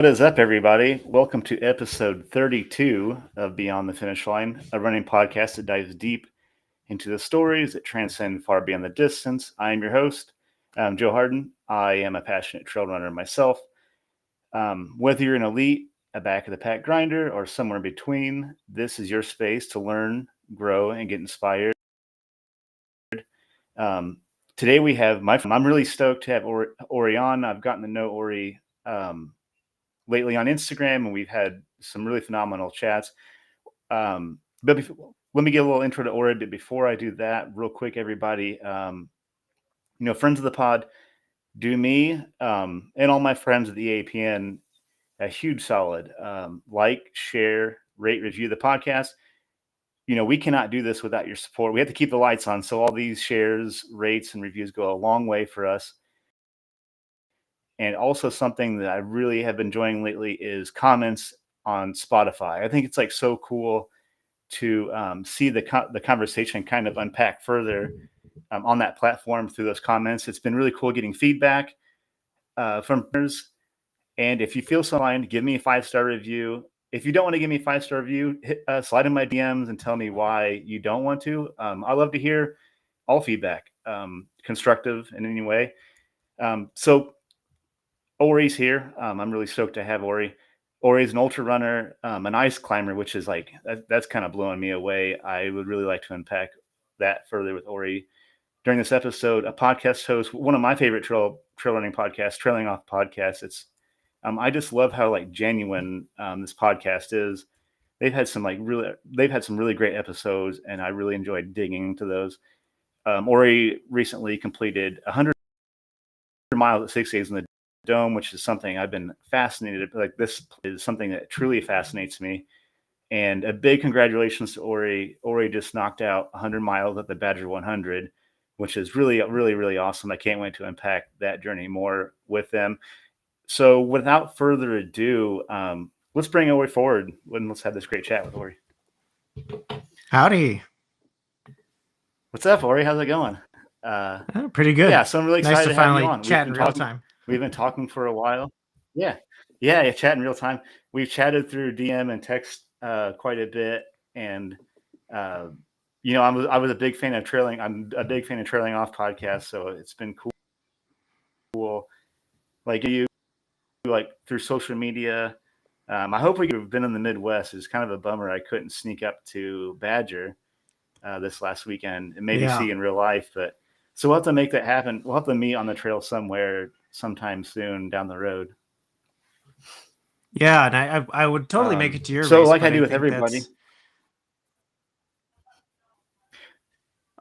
What is up, everybody? Welcome to episode 32 of Beyond the Finish Line, a running podcast that dives deep into the stories that transcend far beyond the distance. I am your host, Joe Harden. I am a passionate trail runner myself. Whether you're an elite, a back of the pack grinder, or somewhere in between, this is your space to learn, grow, and get inspired. Um, Today we have my friend. I'm really stoked to have Ori on. I've gotten to know Ori lately on Instagram, and we've had some really phenomenal chats. Let me give a little intro to Ori. But before I do that, real quick, everybody, friends of the pod, do me and all my friends at the APN a huge solid. Like, share, rate, review the podcast. We cannot do this without your support. We have to keep the lights on. So all these shares, rates, and reviews go a long way for us. And also something that I really have been enjoying lately is comments on Spotify. I think it's like so cool to see the conversation kind of unpack further on that platform through those comments. It's been really cool getting feedback from listeners. And if you feel so inclined, give me a 5-star review. If you don't want to give me a 5-star review, slide in my DMs and tell me why you don't want to. I love to hear all feedback, constructive in any way. So Ori's here. I'm really stoked to have Ori. Ori's an ultra runner, an ice climber, which is like, that's kind of blowing me away. I would really like to unpack that further with Ori during this episode. A podcast host, one of my favorite trail running podcasts, Trailing Off Podcast. I just love how like genuine this podcast is. They've had some really great episodes, and I really enjoyed digging into those. Ori recently completed 100 miles at 6 days in the Dome, which is something I've been fascinated. Like, this is something that truly fascinates me. And a big congratulations to Ori. Ori just knocked out 100 miles at the Badger 100, which is really, really, really awesome. I can't wait to unpack that journey more with them. So without further ado, let's bring Ori forward and let's have this great chat with Ori. Howdy. What's up, Ori? How's it going? Pretty good. Yeah, so I'm really excited nice to have finally you on. chat in real time. We've been talking for a while. Yeah, chat in real time. We've chatted through DM and text quite a bit, and I was a big fan of trailing. I'm a big fan of Trailing Off podcast, so it's been cool. Like, you like through social media. I hope we've been in the Midwest. It's kind of a bummer I couldn't sneak up to Badger this last weekend and maybe see you in real life, but. So we'll have to make that happen. We'll have to meet on the trail somewhere sometime soon down the road. Yeah, and I would totally make it to your so race. So like I do with everybody.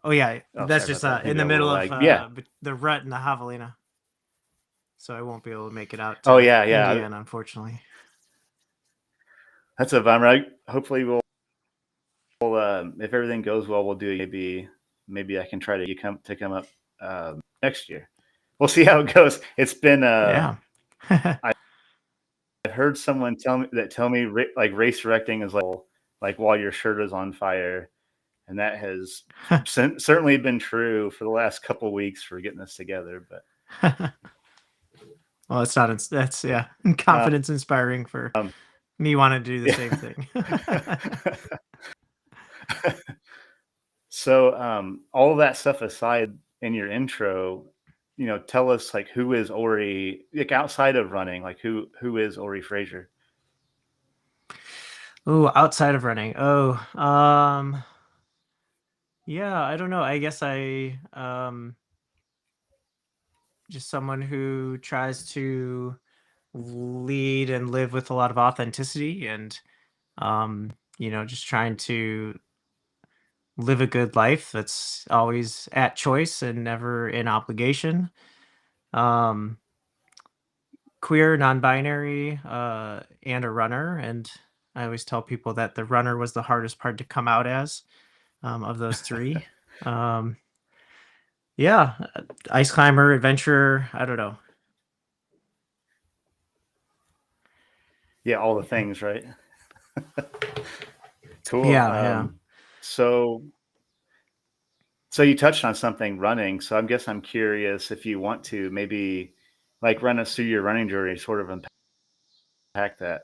Oh, yeah. That's just in the middle of the rut in the Javelina. So I won't be able to make it out to Indiana, unfortunately. That's a bummer. Hopefully we'll if everything goes well, we'll do maybe I can try to come up next year. We'll see how it goes. It's been I've heard someone tell me like race directing is like while your shirt is on fire, and that has certainly been true for the last couple of weeks for getting this together. But well, that's confidence inspiring for me wanting to do the same thing. So all of that stuff aside, in your intro, tell us, like, who is Ori, like, outside of running, like who is Ori Frazier? Oh, outside of running. Yeah, I don't know. I guess I just someone who tries to lead and live with a lot of authenticity, and just trying to live a good life that's always at choice and never in obligation. Queer, non-binary, and a runner. And I always tell people that the runner was the hardest part to come out as of those three. Yeah, ice climber, adventurer, I don't know. Yeah, all the things, right? Cool. Yeah. So you touched on something, running. So I'm curious if you want to maybe like run us through your running journey, sort of unpack that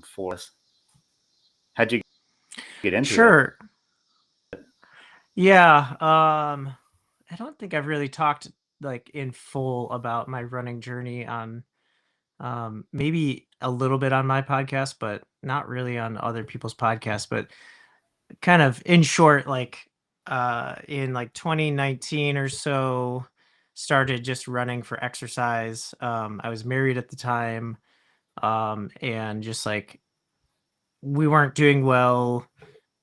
for us. How'd you get into it? Sure. Yeah. I don't think I've really talked like in full about my running journey on maybe a little bit on my podcast, but not really on other people's podcasts. But kind of in short, like in like 2019 or so, started just running for exercise. I was married at the time, and just like we weren't doing well.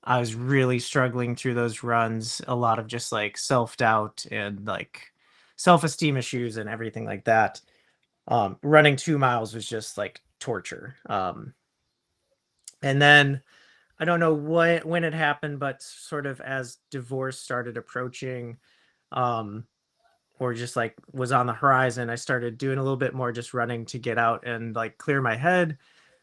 I was really struggling through those runs, a lot of just like self-doubt and like self-esteem issues and everything like that. Running 2 miles was just like torture. And then I don't know when it happened, but sort of as divorce started approaching, um, or just like was on the horizon, I started doing a little bit more just running to get out and like clear my head.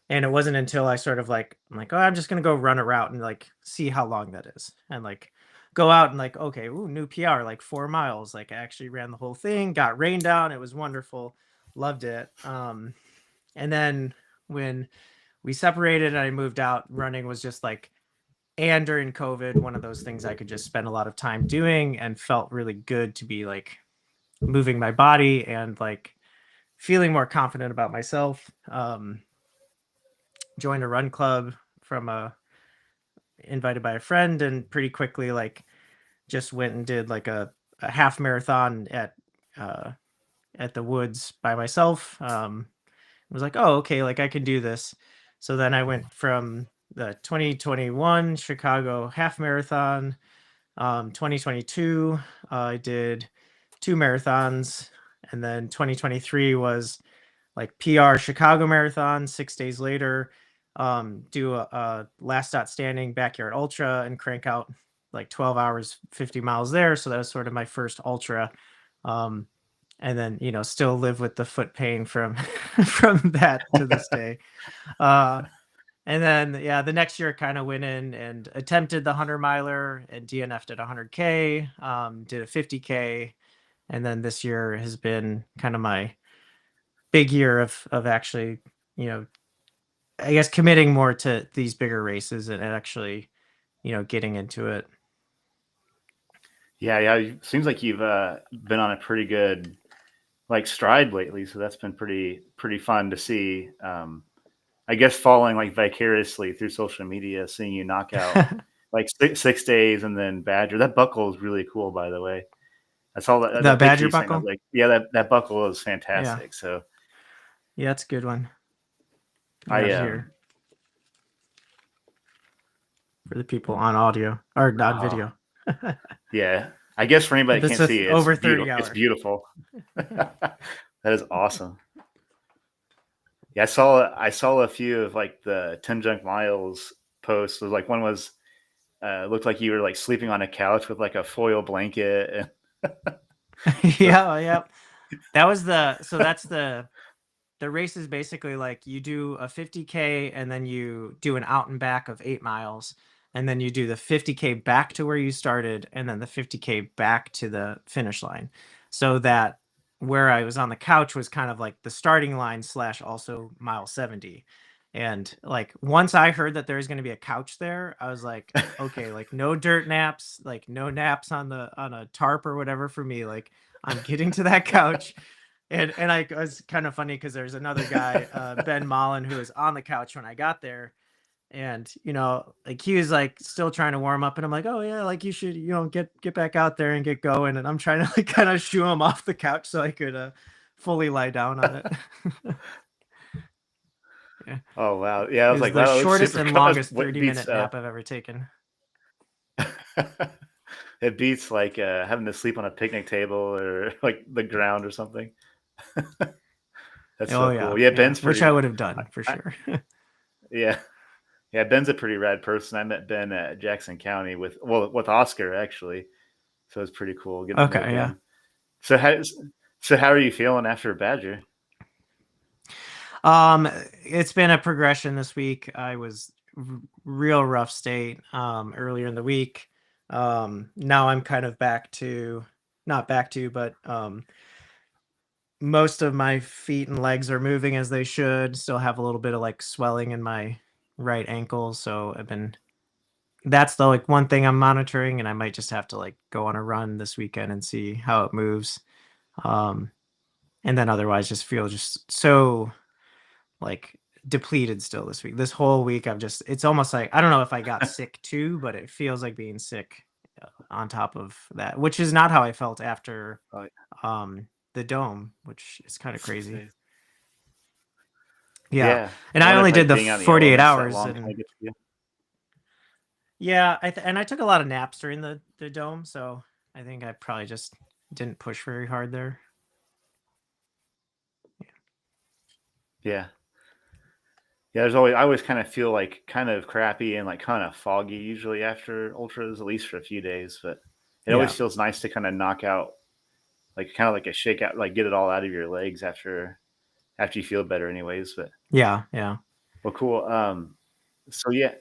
And it wasn't until I sort of like, I'm like, oh, I'm just gonna go run a route and like see how long that is. And like go out and like, okay, ooh, new PR, like 4 miles. Like I actually ran the whole thing, got rain down. It was wonderful. Loved it. And then when we separated and I moved out, running was just like, and during COVID, one of those things I could just spend a lot of time doing and felt really good to be like moving my body and like feeling more confident about myself. Joined a run club from a invited by a friend, and pretty quickly like just went and did like a half marathon uh at the woods by myself. Was like, oh, okay, like I can do this. So then I went from the 2021 Chicago half marathon. 2022 I did 2 marathons, and then 2023 was like PR Chicago Marathon. 6 days later, do a last stop standing backyard ultra and crank out like 12 hours, 50 miles there. So that was sort of my first ultra. Um, and then, still live with the foot pain from from that to this day. Uh, and then, yeah, the next year kind of went in and attempted the 100 miler and DNF'd at 100K, did a 50K. And then this year has been kind of my big year of actually, you know, I guess committing more to these bigger races and actually, getting into it. Yeah. Seems like you've been on a pretty good like stride lately, so that's been pretty fun to see. I guess following like vicariously through social media, seeing you knock out like 6 days and then Badger. That buckle is really cool, by the way. I saw The that picture Badger you sent. I was buckle. like, yeah, that buckle is Yeah. fantastic. So Yeah, it's a good one. I got I it here for the people on audio or not oh video. yeah. I guess for anybody that That's can't see, it's over beautiful. 30 It's hour. beautiful. That is awesome. Yeah, I saw a few of like the 10 junk miles posts. Was like one was looked like you were like sleeping on a couch with like a foil blanket. And so Yeah, yeah. That was that's the race is basically like you do a 50K and then you do an out and back of 8 miles, and then you do the 50K back to where you started and then the 50K back to the finish line. So that where I was on the couch was kind of like the starting line slash also mile 70. And like once I heard that there was going to be a couch there, I was like, okay, like no dirt naps, like no naps on a tarp or whatever for me. Like I'm getting to that couch. And I was kind of funny because there's another guy, Ben Mullen, who was on the couch when I got there, and like he was like still trying to warm up, and I'm like, oh yeah, like you should, get back out there and get going, and I'm trying to like kind of shoo him off the couch so I could fully lie down on it. Yeah, oh wow, yeah, I it was was like, the wow, that looks shortest super and cool. longest What 30 beats minute nap I've ever taken. it beats like having to sleep on a picnic table or like the ground or something. That's Oh so cool. yeah, Yeah, yeah, Ben's which pretty. I would have done for I, sure. yeah, yeah, Ben's a pretty rad person. I met Ben at Jackson County with Oscar actually, so it's pretty cool getting to know Okay, yeah. Ben. So how are you feeling after Badger? Um, it's been a progression this week. I was real rough state earlier in the week. Now I'm kind of back to, not back to, but most of my feet and legs are moving as they should. Still have a little bit of like swelling in my right ankle, so that's the like one thing I'm monitoring, and I might just have to like go on a run this weekend and see how it moves. Um, and then otherwise just feel just so like depleted still this week. This whole week it's almost like I don't know if I got sick too, but it feels like being sick on top of that, which is not how I felt after Oh, the dome, which is kind of 6 days. crazy. Yeah. Yeah, And I I wonder only if did like the being out in the 48 elements that hours long kind and of gets to you. yeah, and I took a lot of naps during the dome, so I think I probably just didn't push very hard there. Yeah. Yeah, I always kind of feel like kind of crappy and like kind of foggy usually after ultras, at least for a few days. But it always Yeah. feels nice to kind of knock out, like kind of like a shake out, like get it all out of your legs after you feel better, anyways. But Yeah, yeah. well, cool. So yeah,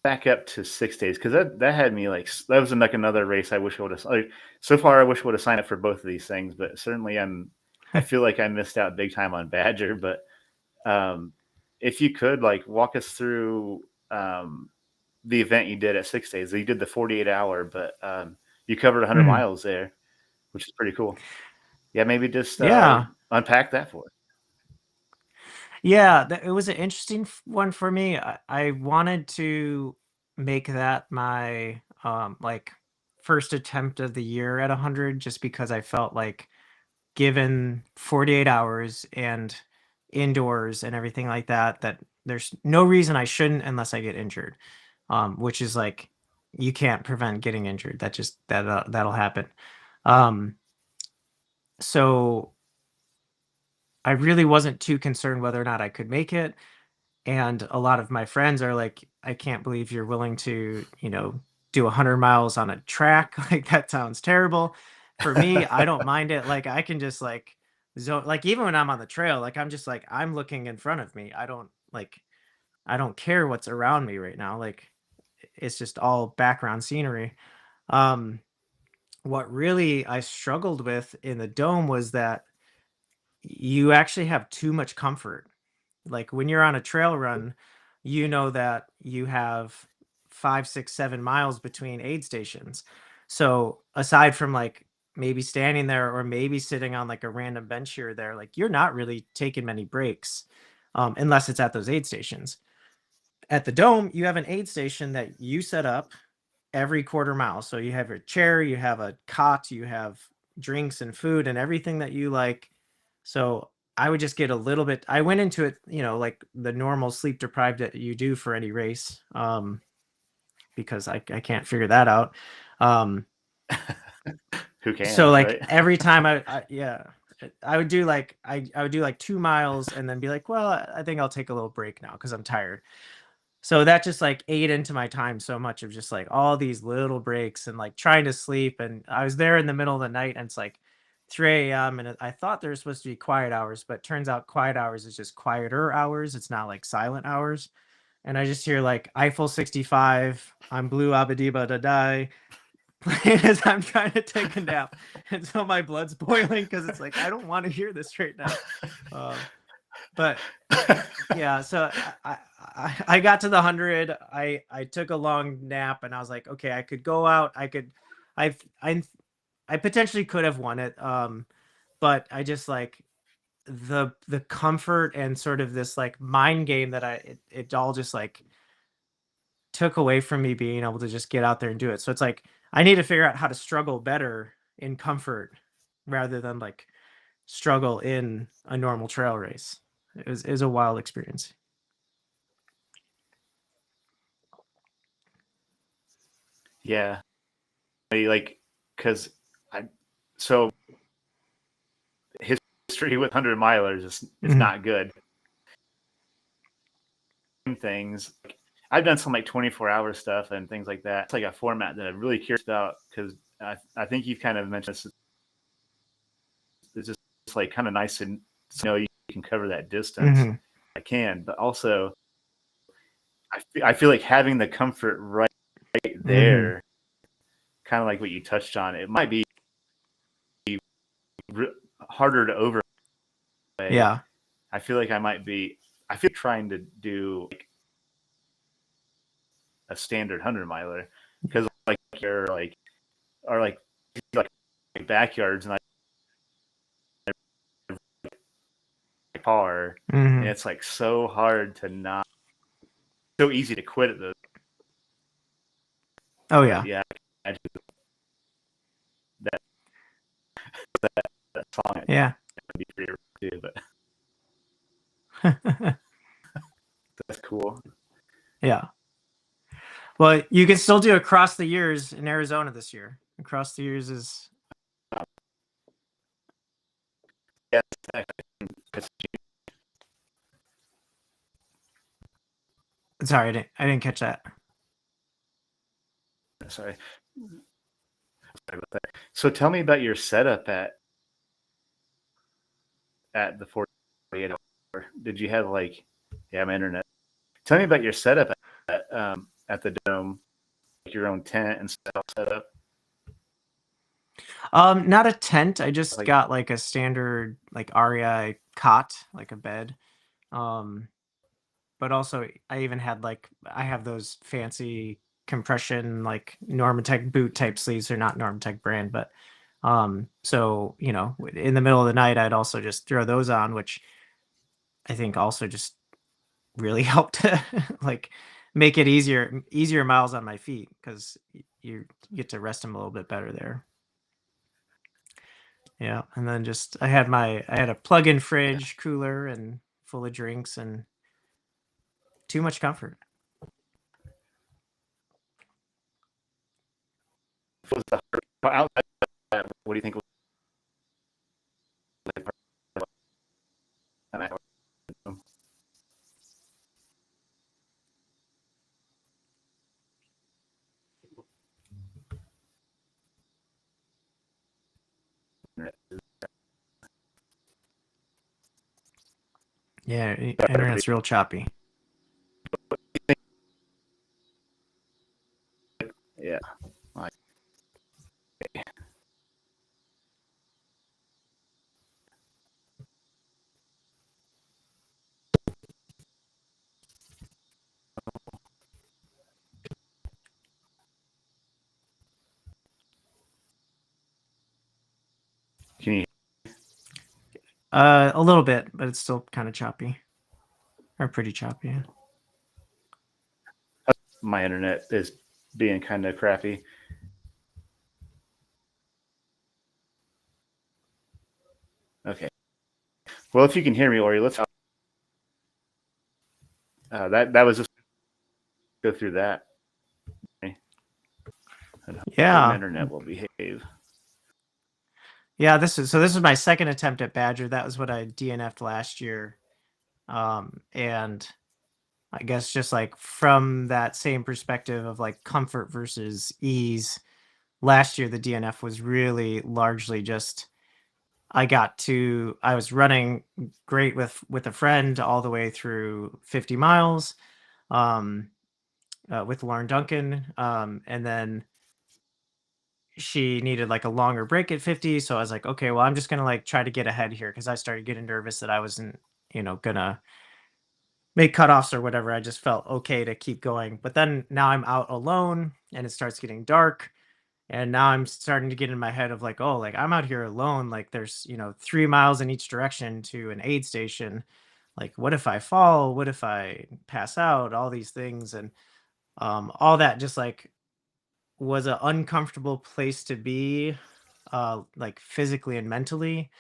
back up to 6 days because that had me like that was like another race. I wish I would have like so far. I wish I would have signed up for both of these things, but certainly I feel like I missed out big time on Badger, but um, if you could like walk us through the event you did at 6 days. You did the 48 hour, but you covered 100 Mhm. miles there, which is pretty cool. Yeah, maybe just Yeah. unpack that for us. Yeah, it was an interesting one for me. I wanted to make that my like first attempt of the year at 100 just because I felt like given 48 hours and indoors and everything like that, that there's no reason I shouldn't unless I get injured. Which is like you can't prevent getting injured. That'll happen. Um, so I really wasn't too concerned whether or not I could make it. And a lot of my friends are like, I can't believe you're willing to, do 100 miles on a track. Like that sounds terrible. For me, I don't mind it. Like I can just like zone, like even when I'm on the trail, like I'm just like I'm looking in front of me. I don't care what's around me right now. Like it's just all background scenery. Um what really I struggled with in the dome was that you actually have too much comfort. Like when you're on a trail run, you know that you have 5, 6, 7 miles between aid stations. So aside from like maybe standing there or maybe sitting on like a random bench here or there, like you're not really taking many breaks, unless it's at those aid stations. At the dome, you have an aid station that you set up every quarter mile. So you have your chair, you have a cot, you have drinks and food and everything that you like. So I would just get a little bit. I went into it, like the normal sleep deprived that you do for any race, because I can't figure that out. Um, Who so can, like right? every time yeah, I would do like I would do like 2 miles and then be like, well, I think I'll take a little break now because I'm tired. So that just like ate into my time so much of just like all these little breaks and like trying to sleep. And I was there in the middle of the night and it's like 3 a.m. and I thought there were supposed to be quiet hours, but turns out quiet hours is just quieter hours. It's not like silent hours. And I just hear like Eiffel 65, I'm blue abadiba da die playing as I'm trying to take a nap. And so my blood's boiling because it's like, I don't want to hear this right now. But yeah, so I got to the 100. I took a long nap and I was like, okay, I could go out. I I I potentially could have won it. But I just like the comfort and sort of this like mind game that it all just like took away from me being able to just get out there and do it. So it's like I need to figure out how to struggle better in comfort rather than like struggle in a normal trail race. It was a wild experience. Yeah, like because I so history with 100 milers is Mhm. not good. Things like, I've done some like 24-hour stuff and things like that. It's like a format that I'm really curious about because I think you've kind of mentioned this. It's just like kind of nice to know you can cover that distance. Mhm. I can, but also I feel like having the comfort right Mhm. there, kind of like what you touched on, it might be harder to over. Yeah. I feel like I might be. I feel like trying to do like a standard 100 miler because like you're like are like backyards and I car and Hmm. it's like so hard to not so easy to quit at those. Oh But yeah. yeah, I just, that that song would Yeah. be pretty too. But that's cool. Yeah. Well, you can still do Across the Years in Arizona this year. Across the Years is. Yeah, Sorry, I didn't catch that. sorry. Sorry about that. So tell me about your setup at the 48 hour. Did you have like yeah, my internet. Tell me about your setup at the dome, like your own tent and stuff set up. Not a tent. I just Like got like a standard like REI cot, like a bed. Um, but also I even had like I have those fancy compression like Normatec boot type sleeves. They're not Normatec brand, but so in the middle of the night I'd also just throw those on, which I think also just really helped to like make it easier miles on my feet because you get to rest them a little bit better there. Yeah, and then just I had a plug-in fridge, cooler, and full of drinks, and too much comfort. was the outside of that, what do you think was like an hour? Yeah, internet's real choppy. Yeah. Like, can you A little bit, but it's still kind of choppy, or pretty choppy. Yeah. my internet is being kind of crappy. Okay. Well, if you can hear me, Ori, let's that was just go through that. And home Yeah, internet will behave. yeah. This is my second attempt at Badger. That was what I DNF'd last year, and I guess just like from that same perspective of like comfort versus ease, last year the DNF was really largely just I was running great with a friend all the way through 50 miles um, with Lauren Duncan, and then she needed like a longer break at 50. So I was like, okay, well, I'm just gonna like try to get ahead here because I started getting nervous that I wasn't, gonna make cutoffs or whatever. I just felt okay to keep going. But then now I'm out alone and it starts getting dark. And now I'm starting to get in my head of like, oh, like I'm out here alone. Like there's, 3 miles in each direction to an aid station. Like, what if I fall? What if I pass out? All these things. And all that just like was an uncomfortable place to be, like physically and mentally.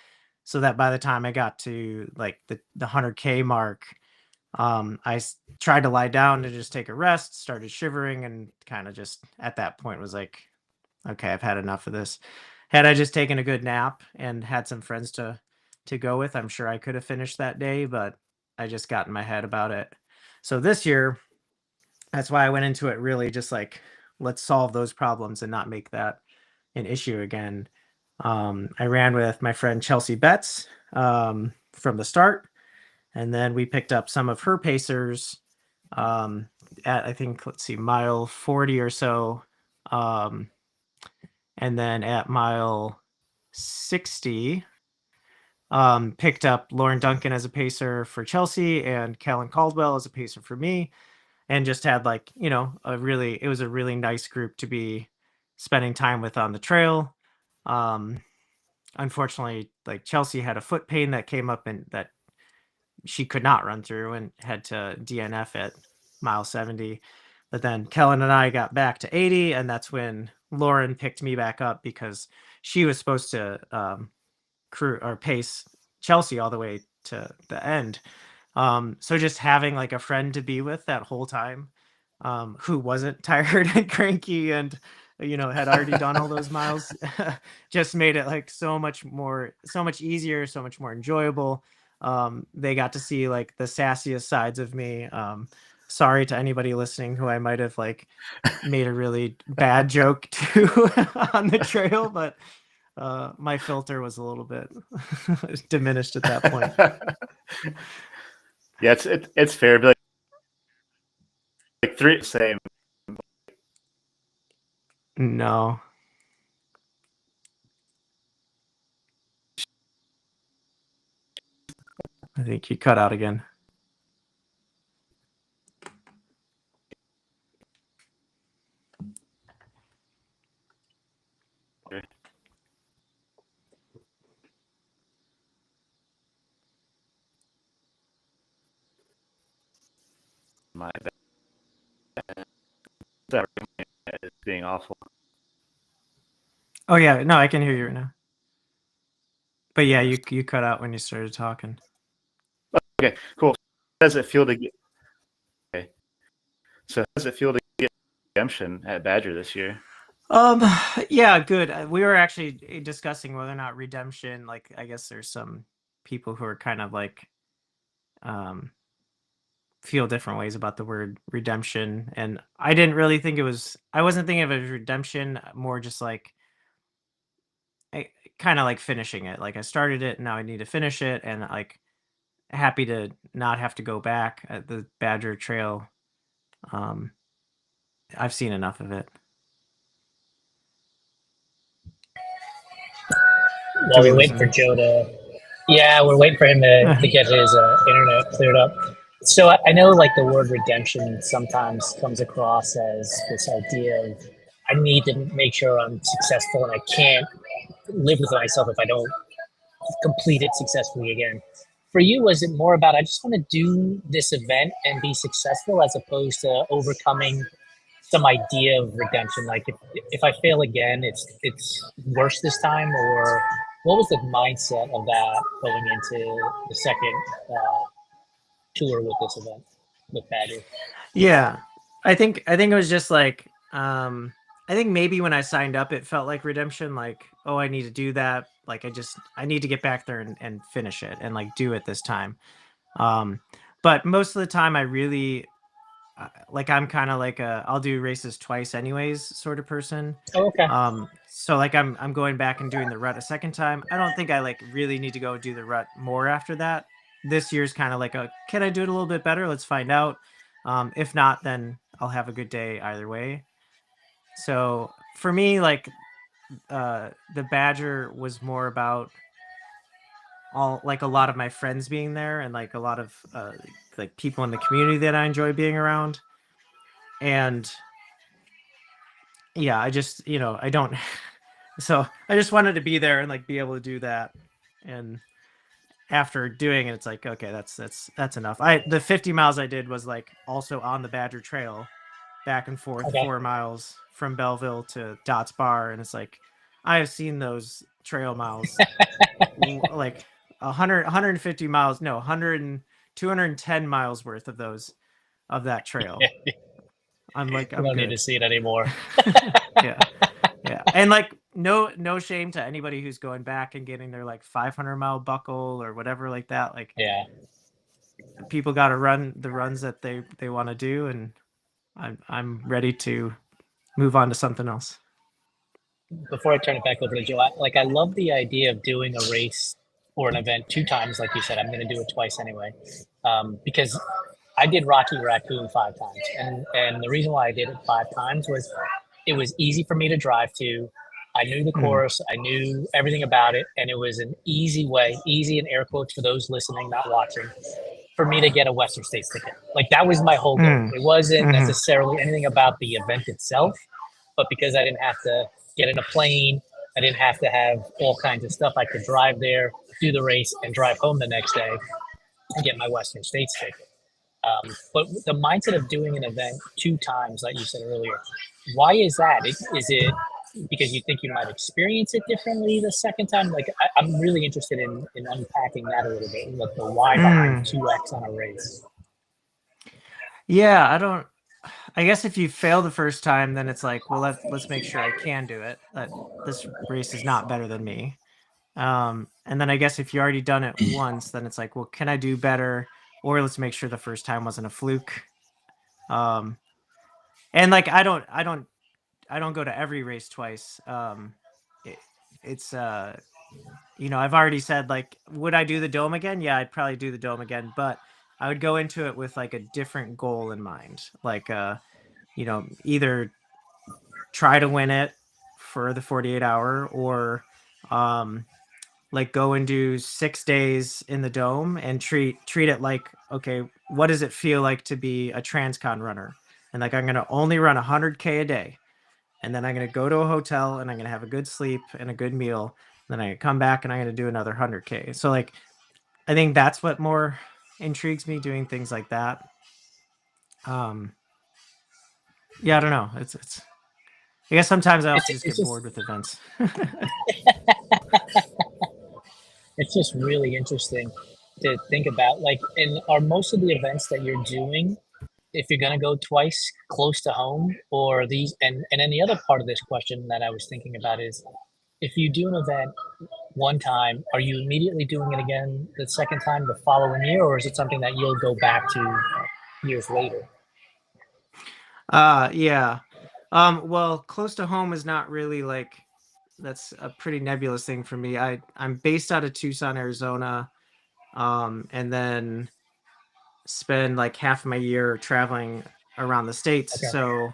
So that by the time I got to like the 100K mark, tried to lie down to just take a rest, started shivering, and kind of just at that point was like, okay, I've had enough of this. Had I just taken a good nap and had some friends to go with, I'm sure I could have finished that day, but I just got in my head about it. So this year, that's why I went into it really just like, let's solve those problems and not make that an issue again. I ran with my friend Chelsea Betts from the start, and then we picked up some of her pacers at I think let's see mile 40 or so, and then at mile 60 Picked up Lauren Duncan as a pacer for Chelsea and Kellen Caldwell as a pacer for me, and just had like, it was a really nice group to be spending time with on the trail. Um, Unfortunately, like Chelsea had a foot pain that came up and that she could not run through and had to DNF at mile 70. But then Kellen and I got back to 80, and that's when Lauren picked me back up because she was supposed to crew or pace Chelsea all the way to the end. So just having like a friend to be with that whole time, who wasn't tired and cranky and had already done all those miles, just made it like so much easier, so much more enjoyable. They got to see like the sassiest sides of me. Sorry to anybody listening who I might have like made a really bad joke to on the trail, but my filter was a little bit diminished at that point. Yeah, it's fair. But like three same. No, I think you cut out again. My bad. Sorry, it's being awful. Oh yeah, no, I can hear you right now. But yeah, you cut out when you started talking. Okay, cool. How does it feel to get? Okay, so how does it feel to get redemption at Badger this year? Um, yeah, good. We were actually discussing whether or not redemption, like, I guess there's some people who are kind of like, um, feel different ways about the word redemption. And I didn't really think I wasn't thinking of it as redemption, more just like, I kind of like finishing it. Like I started it, now I need to finish it. And like, happy to not have to go back at the Badger Trail. Um, I've seen enough of it. Do While we we're lose waiting for him? Joe to, yeah, we're waiting for him to get his internet cleared up. So I know like the word redemption sometimes comes across as this idea of I need to make sure I'm successful and I can't live with myself if I don't complete it successfully again. For you, was it more about I just want to do this event and be successful as opposed to overcoming some idea of redemption? Like if I fail again, it's worse this time, or what was the mindset of that going into the second tour with this event with Badger? Yeah. I think it was just like, I think maybe when I signed up it felt like redemption, like, oh, I need to do that. Like I need to get back there and finish it and like do it this time. Um but most of the time I really like I'm kind of like I'll do races twice anyways sort of person. Oh, okay. So like I'm going back and doing the rut a second time. I don't think I like really need to go do the rut more after that. This year's kind of like can I do it a little bit better? Let's find out. If not, then I'll have a good day either way. So for me, like the Badger was more about all like a lot of my friends being there and like a lot of like people in the community that I enjoy being around. And yeah, I just, I don't so I just wanted to be there and like be able to do that. And after doing it, it's like, okay, that's enough. The 50 miles I did was like also on the Badger Trail, back and forth Okay. 4 miles from Belleville to Dots Bar, and it's like I have seen those trail miles like 150 miles, no, 100 and 210 miles worth of those of that trail. I'm like, We I'm don't need to good. see it anymore. Yeah. Yeah. And like no shame to anybody who's going back and getting their like 500-mile buckle or whatever like that. Like Yeah. people got to run the runs that they want to do, and I'm ready to move on to something else. Before I turn it back over to Joe, I love the idea of doing a race or an event two times. Like you said, I'm going to do it twice anyway, because I did Rocky Raccoon 5 times, and the reason why I did it 5 times was it was easy for me to drive to. I knew the course, I knew everything about it, and it was an easy way, easy in air quotes for those listening, not watching, for me to get a Western States ticket. Like that was my whole goal. It wasn't necessarily anything about the event itself, but because I didn't have to get in a plane, I didn't have to have all kinds of stuff. I could drive there, do the race, and drive home the next day and get my Western States ticket. But the mindset of doing an event 2 times, like you said earlier, why is that? Is it because you think you might experience it differently the second time? Like, I'm really interested in unpacking that a little bit, like the why behind 2x on a race. Yeah, I guess if you fail the first time, then it's like, well, let's make sure I can do it. That this race is not better than me. And then I guess if you already done it once, then it's like, well, can I do better? Or let's make sure the first time wasn't a fluke. And like I don't go to every race twice. It's you know, I've already said, like, would I do the dome again? Yeah, I'd probably do the dome again, but I would go into it with like a different goal in mind. Like you know, either try to win it for the 48 hour or like go and do 6 days in the dome and treat it like, okay, what does it feel like to be a transcon runner? And like, I'm going to only run 100K a day. And then I'm going to go to a hotel and I'm going to have a good sleep and a good meal. Then I come back and I'm going to do another 100K. So like, I think that's what more intrigues me, doing things like that. Yeah, I don't know. It's I guess sometimes I also just get bored with events. It's just really interesting to think about. Like, and are most of the events that you're doing, if you're going to go twice, close to home, or these? And then the other part of this question that I was thinking about is, if you do an event one time, are you immediately doing it again the second time the following year, or is it something that you'll go back to years later? Yeah. Well, close to home is not really like, that's a pretty nebulous thing for me. I'm based out of Tucson, Arizona, and then spend like half of my year traveling around the states. Okay.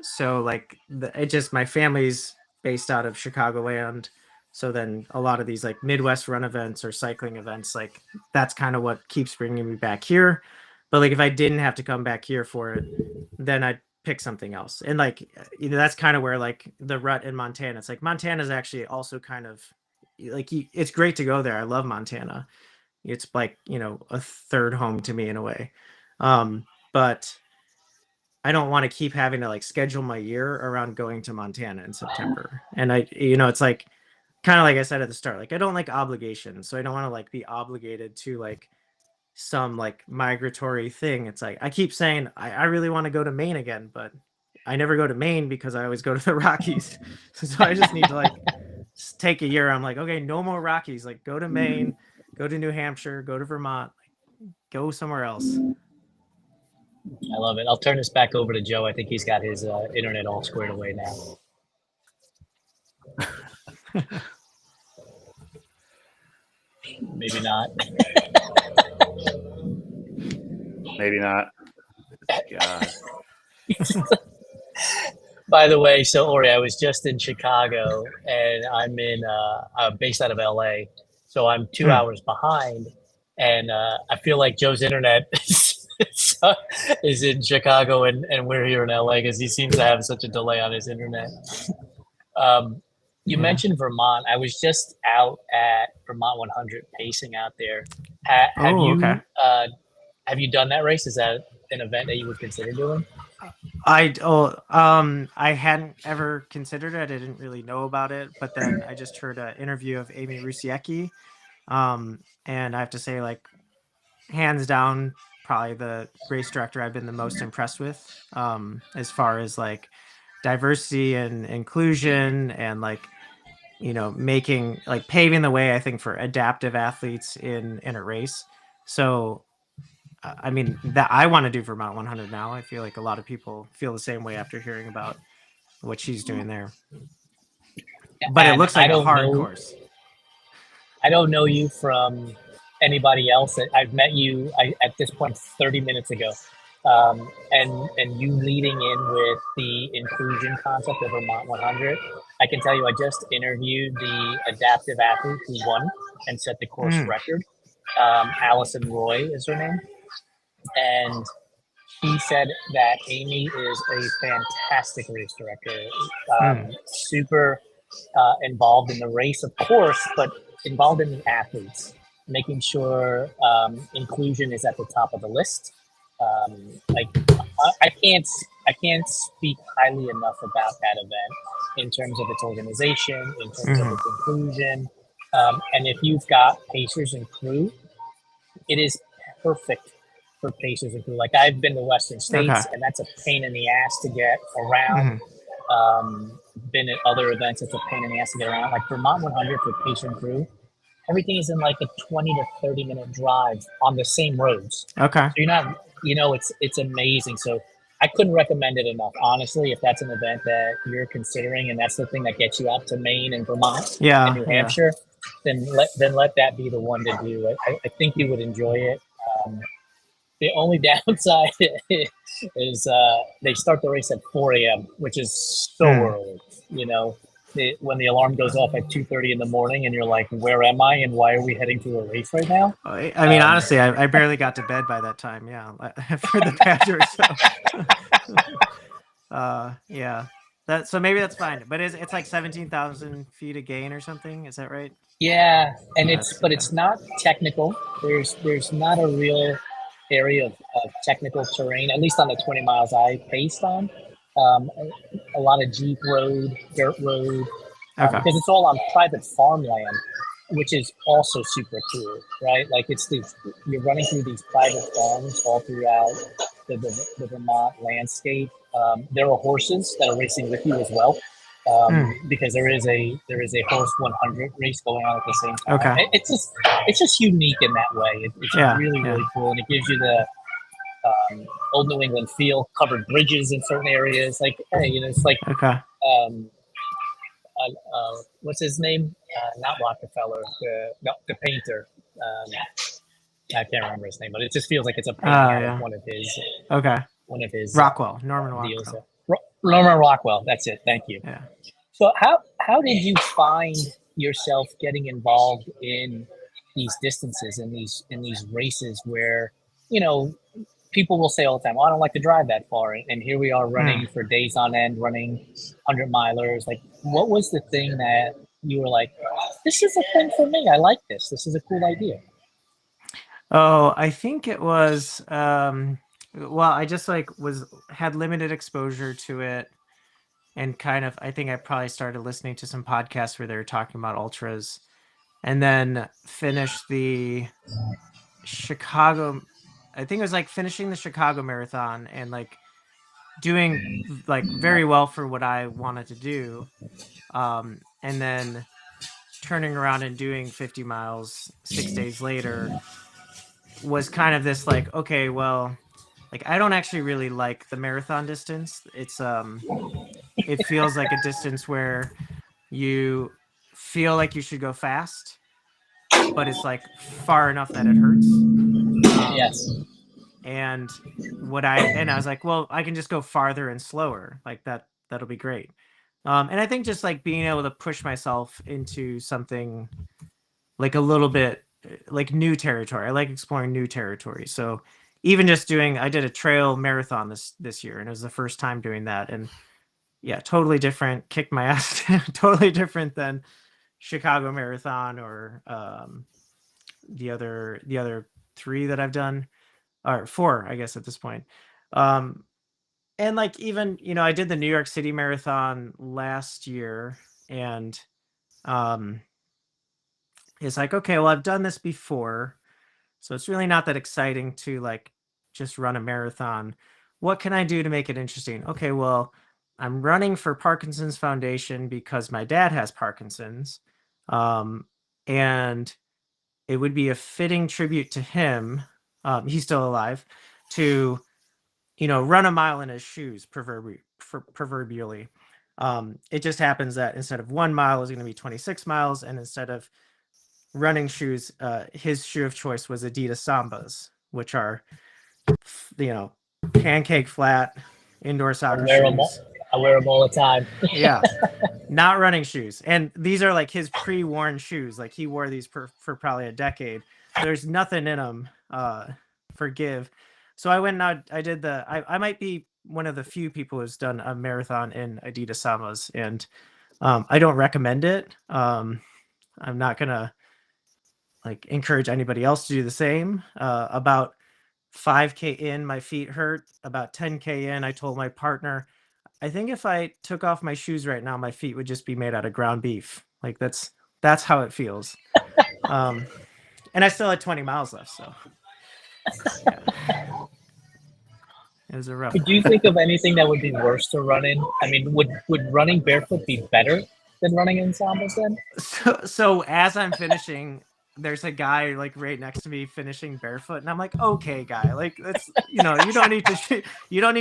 So like it just, my family's based out of Chicagoland. So then a lot of these like Midwest run events or cycling events, like that's kind of what keeps bringing me back here. But like if I didn't have to come back here for it, then I'd pick something else. And like, you know, that's kind of where like the rut in Montana, it's like Montana is actually also kind of like, it's great to go there. I love Montana. It's like, you know, a third home to me in a way. But I don't want to keep having to like schedule my year around going to Montana in September. And I, you know, it's like, kind of like I said at the start, like I don't like obligations. So I don't want to like be obligated to like some like migratory thing. It's like, I keep saying, I really want to go to Maine again, but I never go to Maine because I always go to the Rockies. So I just need to like take a year. I'm like, okay, no more Rockies, like go to Maine, go to New Hampshire, go to Vermont, like, go somewhere else. I love it. I'll turn this back over to Joe. I think he's got his internet all squared away now. Maybe not. Maybe not. God. By the way, so Ori, I was just in Chicago, and I'm based out of LA, so I'm 2 hours behind, and I feel like Joe's internet is in Chicago, and we're here in LA because he seems to have such a delay on his internet. You mentioned Vermont. I was just out at Vermont 100 pacing out there. Have you done that race? Is that an event that you would consider doing? I hadn't ever considered it. I didn't really know about it, but then I just heard an interview of Amy Rusiecki, and I have to say, like, hands down, probably the race director I've been the most impressed with, as far as like diversity and inclusion and like, you know, making like paving the way, I think, for adaptive athletes in a race. So I mean, that I want to do Vermont 100 now. I feel like a lot of people feel the same way after hearing about what she's doing there. But it looks like a hard course. I don't know you from anybody else. I've met you at this point 30 minutes ago. and you leading in with the inclusion concept of Vermont 100. I can tell you, I just interviewed the adaptive athlete who won and set the course record. Allison Roy is her name, and she said that Amy is a fantastic race director, super involved in the race, of course, but involved in the athletes, making sure inclusion is at the top of the list. Like I can't speak highly enough about that event in terms of its organization, in terms of its inclusion, and if you've got pacers and crew, it is perfect for pacers and crew. Like I've been to Western States, and that's a pain in the ass to get around. Been at other events, it's a pain in the ass to get around. Like Vermont 100 for pacer and crew, everything is in like a 20 to 30-minute drive on the same roads. Okay. So you're not, it's amazing. So I couldn't recommend it enough, honestly. If that's an event that you're considering, and that's the thing that gets you out to Maine and Vermont and New Hampshire, then let that be the one to do. I think you would enjoy it. The only downside is they start the race at 4 a.m., which is so early. When the alarm goes off at 2:30 in the morning, and you're like, "Where am I? And why are we heading to a race right now?" I mean, honestly, I barely got to bed by that time. Yeah, for the Badgers. So. Yeah. So maybe that's fine. But it's like 17,000 feet a gain or something. Is that right? Yeah, and it's not technical. There's not a real area of technical terrain, at least on the 20 miles I paced on. A lot of Jeep road, dirt road, because it's all on private farmland, which is also super cool, right? Like you're running through these private farms all throughout the Vermont landscape. There are horses that are racing with you as well. Because there is a horse 100 race going on at the same time. It's just unique in that way. It's really cool, and it gives you the old New England feel. Covered bridges in certain areas, like hey, it's like what's his name? Not Rockefeller, the painter. I can't remember his name, but it just feels like it's a painting out of one of his. One of his Rockwell, Norman Rockwell. Norman Rockwell. That's it. Thank you. Yeah. So how did you find yourself getting involved in these distances and these races where people will say all the time, "Oh, I don't like to drive that far," and here we are running for days on end, running 100-milers. Like, what was the thing that you were like, "This is a thing for me. I like this. This is a cool idea." Oh, I think it was. Well, I just had limited exposure to it. And kind of, I think I probably started listening to some podcasts where they were talking about ultras, and then finished the Chicago. I think it was like finishing the Chicago Marathon and doing very well for what I wanted to do, and then turning around and doing 50 miles 6 days later was kind of this okay, well, I don't actually really like the marathon distance. It's it feels like a distance where you feel like you should go fast, but it's far enough that it hurts. Yes. And I was like, well, I can just go farther and slower. That'll be great. And I think just being able to push myself into something a little bit new territory. I like exploring new territory. So even just I did a trail marathon this year, and it was the first time doing that. And yeah, totally different. Kicked my ass. Totally different than Chicago Marathon or the other 3 that I've done, or 4, I guess at this point. And even I did the New York City Marathon last year, and it's okay, well, I've done this before, so it's really not that exciting to just run a marathon. What can I do to make it interesting? Okay, well, I'm running for Parkinson's Foundation because my dad has Parkinson's, and it would be a fitting tribute to him. He's still alive, to run a mile in his shoes, proverbially. It just happens that instead of 1 mile is going to be 26 miles, and instead of running shoes, his shoe of choice was Adidas Sambas, which are pancake flat indoor soccer shoes. I wear them all the time. Yeah. Not running shoes. And these are like his pre-worn shoes. Like he wore these for probably a decade. There's nothing in them. Forgive. So I went and I did I might be one of the few people who's done a marathon in Adidas Samas, and I don't recommend it. I'm not gonna like encourage anybody else to do the same. About 5K in, my feet hurt. About 10K in, I told my partner, I think if I took off my shoes right now, my feet would just be made out of ground beef. Like that's how it feels. And I still had 20 miles left, so yeah. It was a rough. Could you think of anything that would be worse to run in? I mean, would running barefoot be better than running in sandals then? So as I'm finishing, there's a guy like right next to me finishing barefoot, and I'm like, okay, guy, like that's you don't need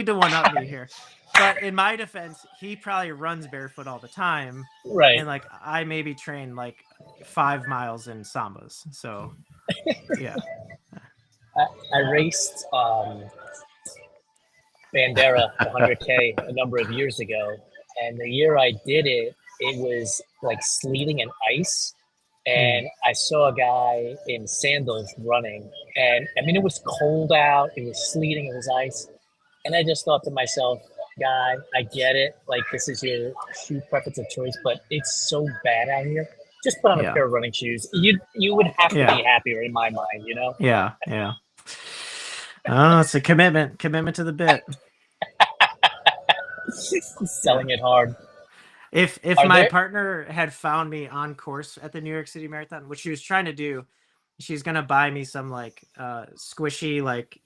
to one up me here. But in my defense, he probably runs barefoot all the time, right? And like I maybe train like 5 miles in sambas, so yeah. I raced Bandera 100K a number of years ago, and the year I did it, it was like sleeting and ice. And I saw a guy in sandals running, and I mean, it was cold out, it was sleeting, it was ice. And I just thought to myself, guy, I get it. Like, this is your shoe preference of choice, but it's so bad out here. Just put on a pair of running shoes. You would have to be happier in my mind, you know? Yeah. Oh, it's a commitment to the bit. Selling it hard. If my partner had found me on course at the New York City Marathon, which she was trying to do, she's gonna buy me some like squishy, like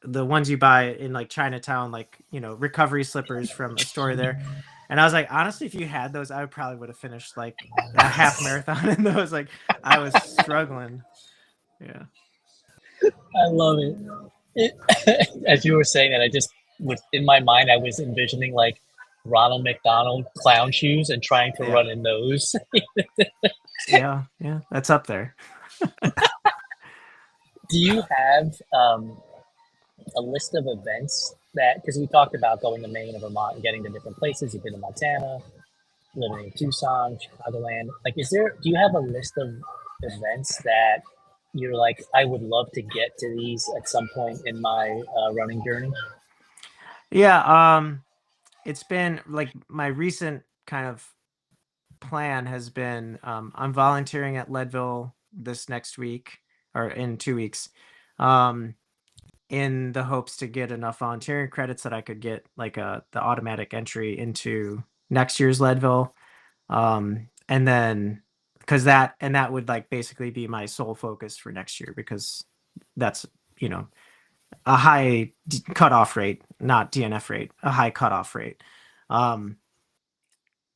the ones you buy in like Chinatown, like recovery slippers from a store there. And I was like, honestly, if you had those, I probably would have finished like a half marathon in those. Like I was struggling. Yeah. I love it. As you were saying that, I just was in my mind, I was envisioning like Ronald McDonald clown shoes and trying to run in those. yeah, that's up there. Do you have a list of events that, because we talked about going to Maine and Vermont and getting to different places, you've been to Montana, living in Tucson, Chicagoland, like do you have a list of events that you're like, I would love to get to these at some point in my running journey? Yeah, it's been like my recent kind of plan has been I'm volunteering at Leadville this next week or in 2 weeks, in the hopes to get enough volunteering credits that I could get like the automatic entry into next year's Leadville, and then because that would like basically be my sole focus for next year, because that's a high cutoff rate, not DNF rate, a high cutoff rate. And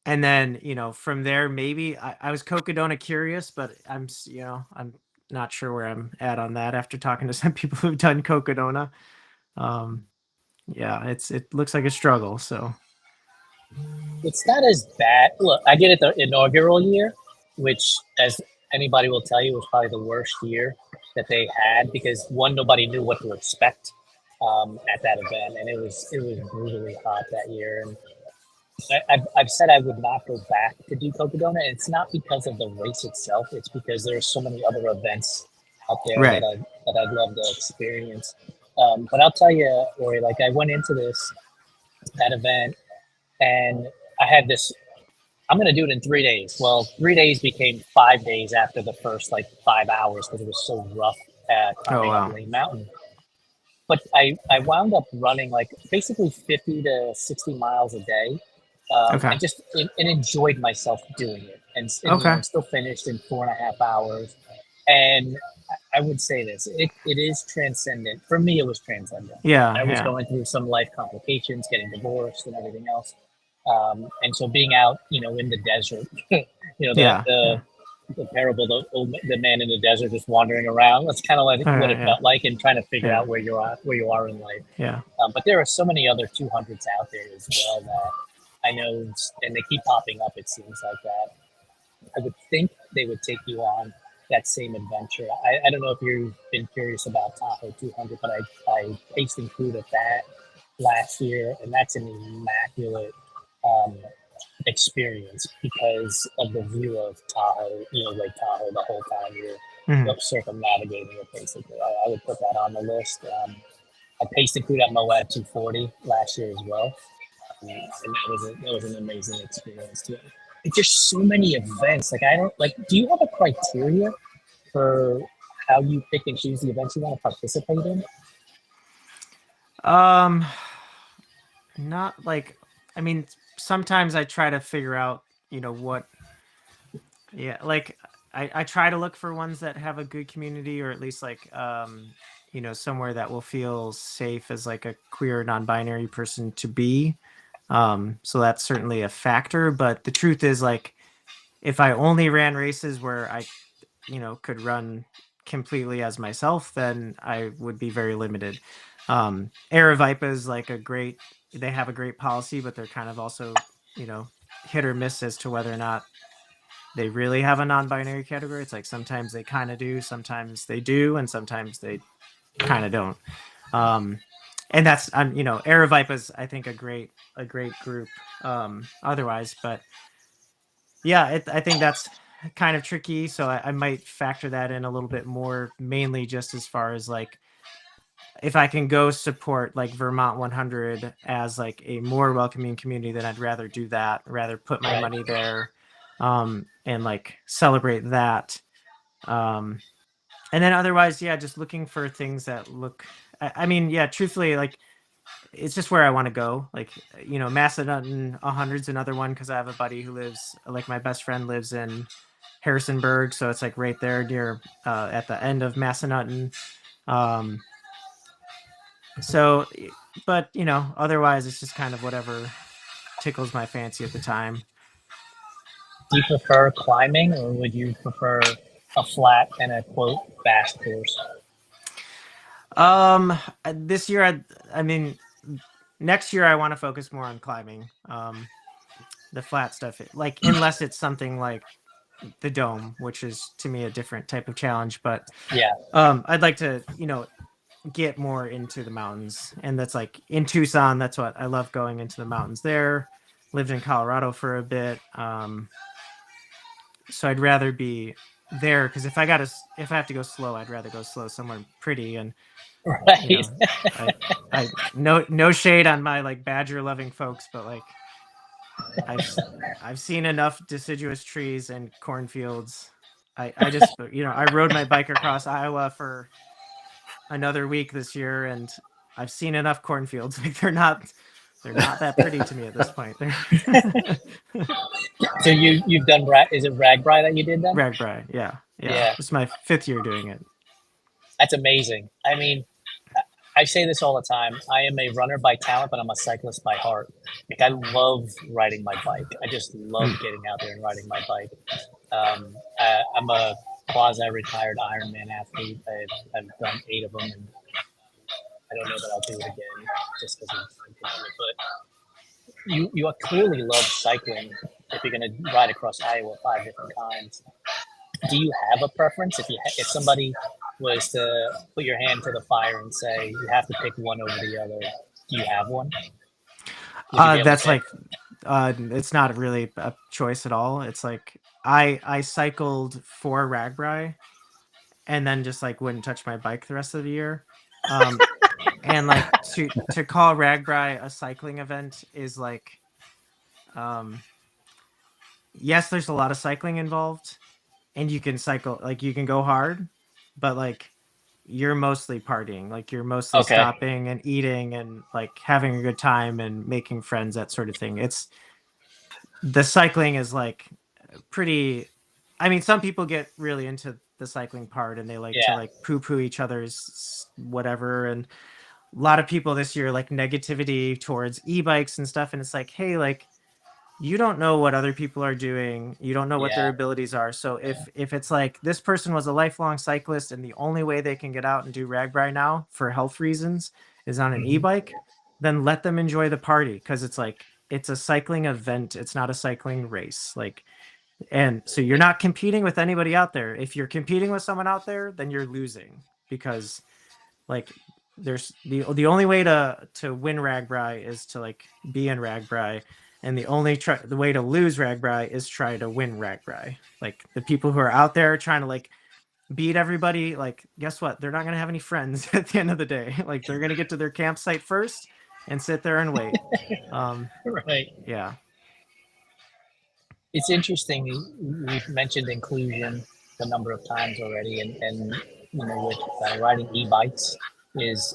then, from there, maybe I was Cocodona curious, but I'm not sure where I'm at on that after talking to some people who've done Cocodona. Yeah, it looks like a struggle. So it's not as bad. Look, I did it the inaugural year, which, as anybody will tell you, was probably the worst year that they had, because one, nobody knew what to expect at that event, and it was brutally hot that year. And I've said I would not go back to do Cocodona, and it's not because of the race itself. It's because there are so many other events out there that I'd love to experience. But I'll tell you, Ori, like I went into that event, and I had this, I'm going to do it in 3 days. Well, 3 days became 5 days after the first 5 hours, because it was so rough climbing up Lane Mountain. But I wound up running basically 50 to 60 miles a day. I just enjoyed myself doing it, and still finished in 4.5 hours. And I would say this: it is transcendent. For me, it was transcendent. Yeah, I was going through some life complications, getting divorced, and everything else. And so being out, in the desert, the parable, the man in the desert just wandering around. That's kind of like what it felt like, and trying to figure out where you are in life. Yeah. But there are so many other 200s out there as well that I know, and they keep popping up. It seems like that. I would think they would take you on that same adventure. I don't know if you've been curious about Tahoe 200, but I paced and crewed at that last year, and that's an immaculate um, experience because of the view of Tahoe, Lake Tahoe the whole time you're Mhm. circumnavigating it. Basically, I would put that on the list. I paced and crewed at Moab 240 last year as well, and that was an amazing experience too. It's just so many events. Like I don't like. Do you have a criteria for how you pick and choose the events you want to participate in? Not like, I mean, sometimes I try to figure out, what, yeah, like I try to look for ones that have a good community, or at least like, somewhere that will feel safe as like a queer non-binary person to be. So that's certainly a factor, but the truth is, like, if I only ran races where I, could run completely as myself, then I would be very limited. Aravaipa is like they have a great policy, but they're kind of also, hit or miss as to whether or not they really have a non-binary category. It's like sometimes they kind of do, sometimes they do, and sometimes they kind of don't. And that's, Aravaipa is, I think, a great group. Otherwise, but yeah, I think that's kind of tricky. So I might factor that in a little bit more, mainly just as far as like, if I can go support like Vermont 100 as like a more welcoming community, then I'd rather do that, rather put my money there, and like celebrate that. And then otherwise, yeah, just looking for things that look, I mean, yeah, truthfully, like, it's just where I want to go. Like, Macedon 100's another one, because I have a buddy who lives, like, my best friend lives in Harrisonburg, so it's like right there near at the end of Macedon. So, but otherwise it's just kind of whatever tickles my fancy at the time. Do you prefer climbing, or would you prefer a flat and a quote fast course? This year, I mean, next year I want to focus more on climbing. The flat stuff, like, unless it's something like the Dome, which is to me a different type of challenge. But Yeah, I'd like to, get more into the mountains, and that's like in Tucson. That's what I love, going into the mountains there. Lived in Colorado for a bit, so I'd rather be there, because if I have to go slow, I'd rather go slow somewhere pretty. And right. I no shade on my like badger loving folks, but like, I've seen enough deciduous trees and cornfields. I just I rode my bike across Iowa for another week this year, and I've seen enough cornfields. Like, they're not that pretty to me at this point. So you've done is it Ragbri that you did then? Ragbri, yeah. Yeah. This is my 5th year doing it. That's amazing. I mean, I say this all the time. I am a runner by talent, but I'm a cyclist by heart. Like, I love riding my bike. I just love getting out there and riding my bike. I'm a quasi-retired Ironman athlete. I've done 8 of them, and I don't know that I'll do it again just because of time. But you clearly love cycling if you're going to ride across Iowa 5 different times. Do you have a preference? If somebody was to put your hand to the fire and say you have to pick one over the other, do you have one? That's like, it's not really a choice at all. It's like I cycled for Ragbri, and then just like wouldn't touch my bike the rest of the year. And like, to call Ragbri a cycling event is like, yes, there's a lot of cycling involved, and you can cycle, like, you can go hard, but like, you're mostly partying. Like, you're mostly stopping and eating and like having a good time and making friends, that sort of thing. The cycling is like pretty, I mean, some people get really into the cycling part, and they like to like poo-poo each other's whatever. And a lot of people this year, like, negativity towards e-bikes and stuff. And it's like, hey, like, you don't know what other people are doing. You don't know what their abilities are. So if it's like, this person was a lifelong cyclist, and the only way they can get out and do Ragbri now for health reasons is on an e-bike, then let them enjoy the party. Because it's like, it's a cycling event. It's not a cycling race. Like, And so you're not competing with anybody out there. If you're competing with someone out there, then you're losing, because like there's the only way to win Ragbri is to like be in Ragbri, and the way to lose Ragbri is try to win Ragbri. Like the people who are out there trying to like beat everybody, like guess what? They're not gonna have any friends at the end of the day. Like they're gonna get to their campsite first and sit there and wait. Right. Yeah. It's interesting. We've mentioned inclusion a number of times already, and with riding e-bikes is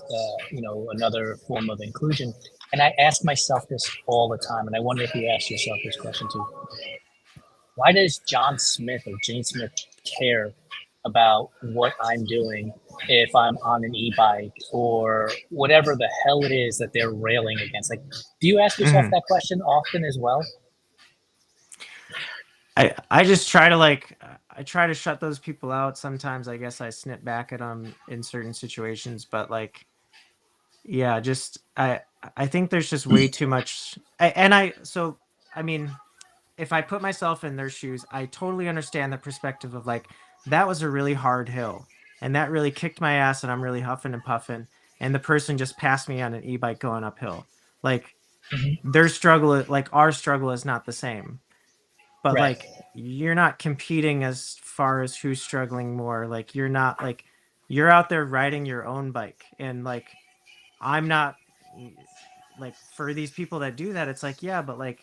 another form of inclusion. And I ask myself this all the time, and I wonder if you ask yourself this question too. Why does John Smith or Jane Smith care about what I'm doing if I'm on an e-bike or whatever the hell it is that they're railing against? Like, do you ask yourself that question often as well? I just try to shut those people out. Sometimes I guess I snip back at them in certain situations, but like, yeah, just I think there's just way too much. I mean, if I put myself in their shoes, I totally understand the perspective of like, that was a really hard hill and that really kicked my ass and I'm really huffing and puffing, and the person just passed me on an e-bike going uphill. Like their struggle, like our struggle is not the same. But Right. like you're not competing as far as who's struggling more. Like you're not like, you're out there riding your own bike, and like I'm not, like for these people that do that, it's like, yeah, but like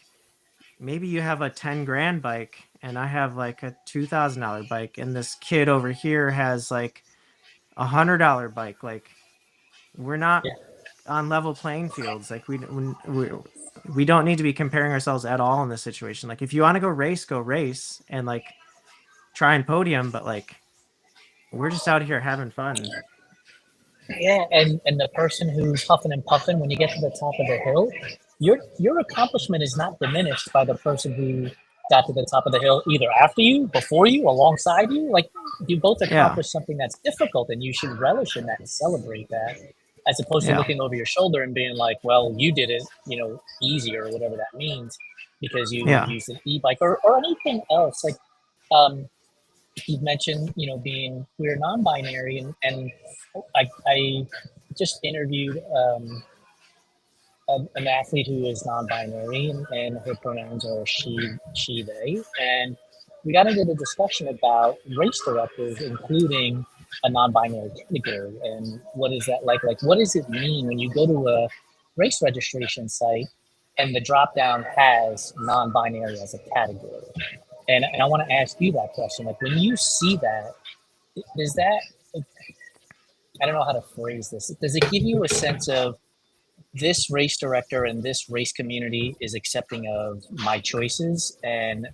maybe you have a 10 grand bike and I have like a $2,000 bike, and this kid over here has like $100 bike. Like we're not Yeah. on level playing fields. Like we don't need to be comparing ourselves at all in this situation. Like if you want to go race and like try and podium, but like we're just out here having fun. Yeah, and the person who's huffing and puffing when you get to the top of the hill, your accomplishment is not diminished by the person who got to the top of the hill either after you, before you, alongside you. Like you both Yeah. accomplished something that's difficult, and you should relish in that and celebrate that, as opposed to Yeah. looking over your shoulder and being like, "Well, you did it, easier or whatever that means because you Yeah. used an e-bike or anything else." Like, you've mentioned, being queer non-binary, and I just interviewed an athlete who is non-binary, and her pronouns are she, they, and we got into the discussion about race directors including a non-binary category, and what is that like? Like, what does it mean when you go to a race registration site and the drop down has non-binary as a category? And I want to ask you that question. Like, when you see that, does that, I don't know how to phrase this. Does it give you a sense of this race director and this race community is accepting of my choices and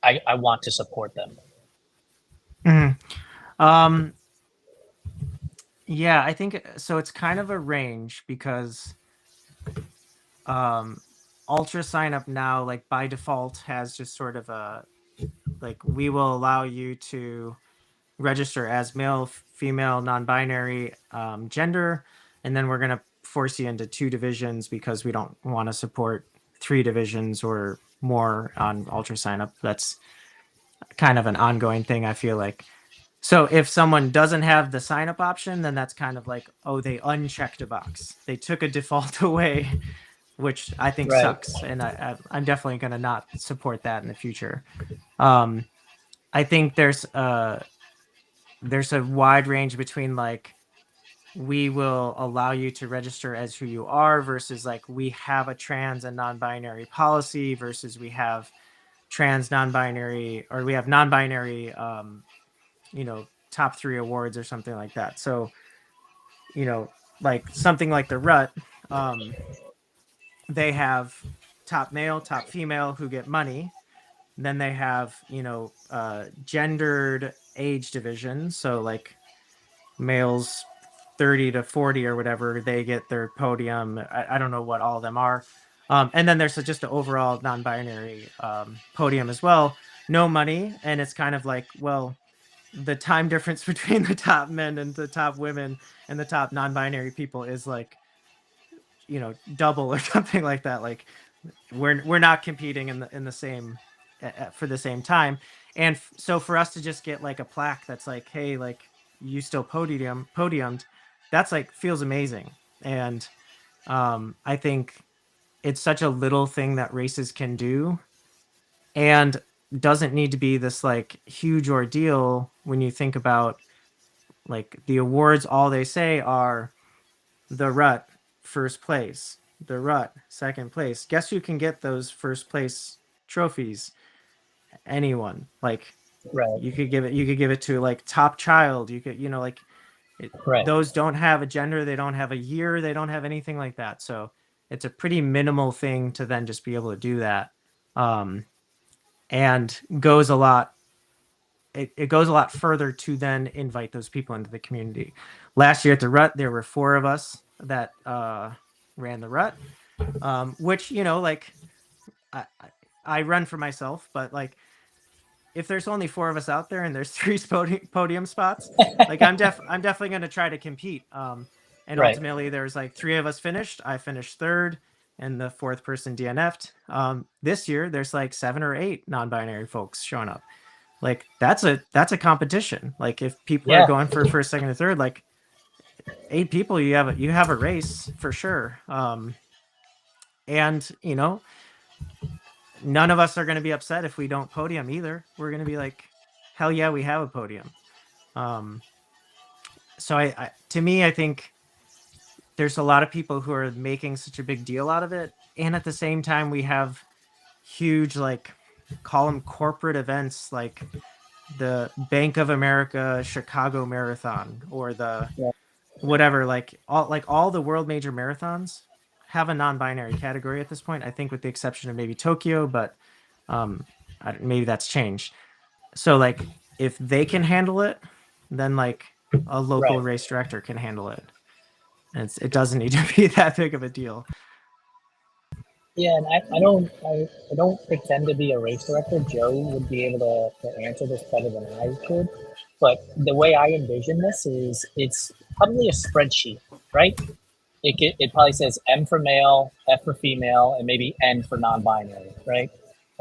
I want to support them? Mm-hmm. Yeah, I think so. It's kind of a range because Ultra Sign Up Now, like by default, has just sort of a, like, we will allow you to register as male, female, non-binary, gender, and then we're going to force you into 2 divisions because we don't want to support 3 divisions or more on Ultra Sign Up. That's kind of an ongoing thing, I feel like. So if someone doesn't have the sign up option, then that's kind of like, oh, they unchecked a box. They took a default away, which I think Right. sucks. And I'm definitely going to not support that in the future. I think there's a wide range between like, we will allow you to register as who you are versus like, we have a trans and non-binary policy versus we have trans non-binary, or we have non-binary, top 3 awards or something like that. So, like something like the Rut, they have top male, top female who get money. Then they have, gendered age division. So like males 30 to 40 or whatever, they get their podium. I don't know what all of them are. And then there's just an overall non-binary podium as well. No money. And it's kind of like, well, the time difference between the top men and the top women and the top non-binary people is like, double or something like that. Like we're not competing in the same for the same time. And so for us to just get like a plaque that's like, hey, like you still podiumed, that's like feels amazing. And I think it's such a little thing that races can do, and doesn't need to be this like huge ordeal when you think about like the awards. All they say are the rut first place, the rut second place. Guess who can get those first place trophies? Anyone. Like Right. you could give it to like top child. You could, like Right. those don't have a gender, they don't have a year, they don't have anything like that. So it's a pretty minimal thing to then just be able to do that. And goes a lot it goes a lot further to then invite those people into the community. Last year at the rut, there were 4 of us that ran the rut, which like I run for myself, but like if there's only 4 of us out there and there's 3 podium spots, like I'm definitely going to try to compete. And Right. ultimately there's like 3 of us finished. I finished 3rd and the 4th person DNF'd. This year there's like 7 or 8 non-binary folks showing up. Like that's a competition. Like if people are going for first, second, or third, like 8 people, you have a race for sure. And none of us are going to be upset if we don't podium either. We're going to be like, hell yeah, we have a podium. So I to me, I think there's a lot of people who are making such a big deal out of it, and at the same time, we have huge, like, call them corporate events, like the Bank of America Chicago Marathon, or the whatever, like all the world major marathons have a non-binary category at this point, I think, with the exception of maybe Tokyo, but maybe that's changed. So like if they can handle it, then like a local race director can handle it, and it doesn't need to be that big of a deal. Yeah, and I don't pretend to be a race director. Joe would be able to answer this better than I could. But the way I envision this is it's probably a spreadsheet, right? It probably says M for male, F for female, and maybe N for non-binary, right?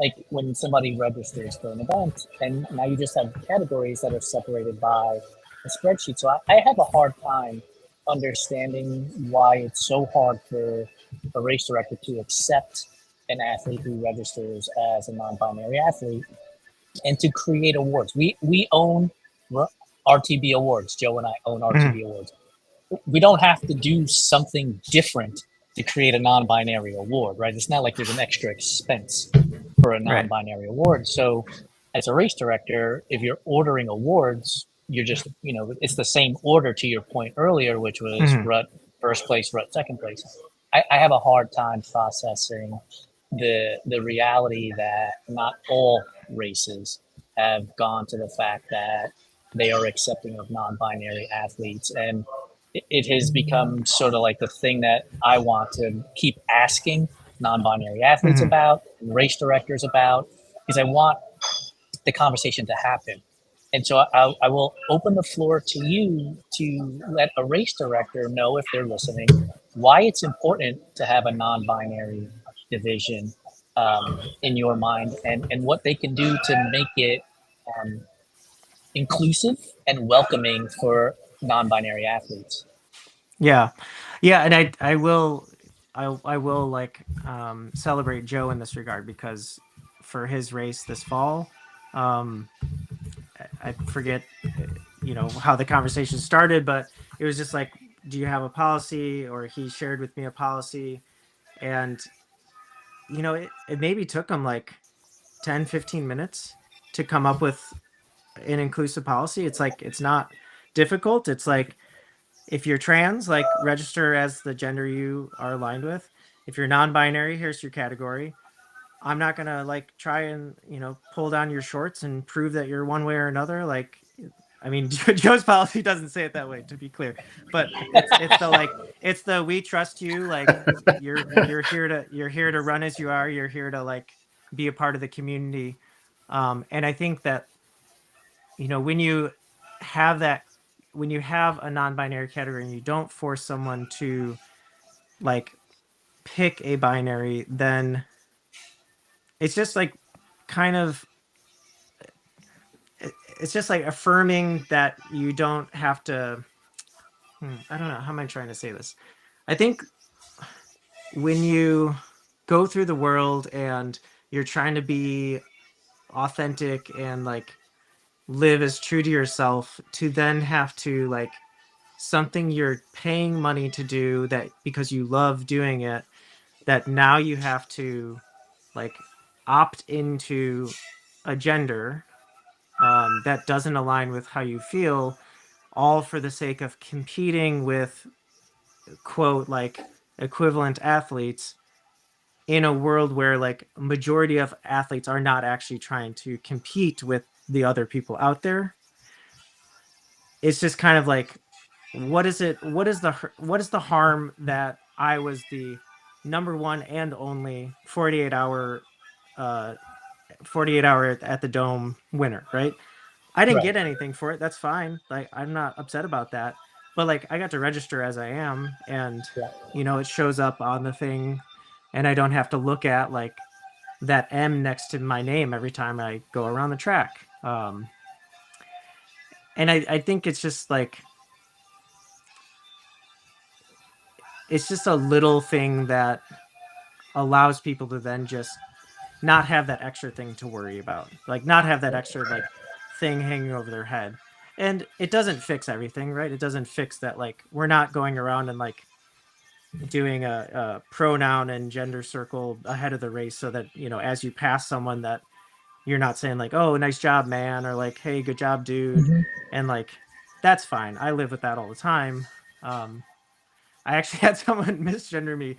Like when somebody registers for an event, and now you just have categories that are separated by a spreadsheet. So I have a hard time understanding why it's so hard for a race director to accept an athlete who registers as a non-binary athlete and to create awards. We own RTB awards. Joe and I own RTB awards. We don't have to do something different to create a non-binary award, right? It's not like there's an extra expense for a non-binary award. So as a race director, if you're ordering awards, you're just, it's the same order to your point earlier, which was rut first place, rut second place. I have a hard time processing the reality that not all races have gone to the fact that they are accepting of non-binary athletes. And it has become sort of like the thing that I want to keep asking non-binary athletes about, race directors about, because I want the conversation to happen. And so I will open the floor to you to let a race director know, if they're listening, why it's important to have a non-binary division in your mind, and what they can do to make it inclusive and welcoming for non-binary athletes. Yeah, and I will like celebrate Joe in this regard, because for his race this fall, I forget how the conversation started, but it was just like, do you have a policy? Or he shared with me a policy, and it maybe took him like 10-15 minutes to come up with an inclusive policy. It's like, it's not difficult. It's like, if you're trans, like, register as the gender you are aligned with. If you're non-binary, here's your category. I'm not gonna like try and pull down your shorts and prove that you're one way or another. Like, I mean, Joe's policy doesn't say it that way, to be clear, but it's the we trust you. Like, you're here to run as you are. You're here to like be a part of the community. And I think that when you have a non-binary category and you don't force someone to like pick a binary, then it's just like kind of, it's just like affirming that you don't have to, I don't know, how am I trying to say this? I think when you go through the world and you're trying to be authentic and like live as true to yourself, to then have to like something you're paying money to do that because you love doing it, that now you have to like opt into a gender that doesn't align with how you feel, all for the sake of competing with quote like equivalent athletes in a world where like majority of athletes are not actually trying to compete with the other people out there. It's just kind of like, what is the harm that I was the number one and only uh 48 hour at the dome winner, right? I didn't Right. get anything for it. That's fine. Like, I'm not upset about that. But like, I got to register as I am, and Yeah. it shows up on the thing, and I don't have to look at like that M next to my name every time I go around the track. And I think it's just like, it's just a little thing that allows people to then just not have that extra thing to worry about, like not have that extra like thing hanging over their head. And it doesn't fix everything, right? It doesn't fix that. Like, we're not going around and like doing a pronoun and gender circle ahead of the race so that, as you pass someone, that you're not saying like, oh, nice job, man, or like, hey, good job, dude. Mm-hmm. And like, that's fine. I live with that all the time. I actually had someone misgender me.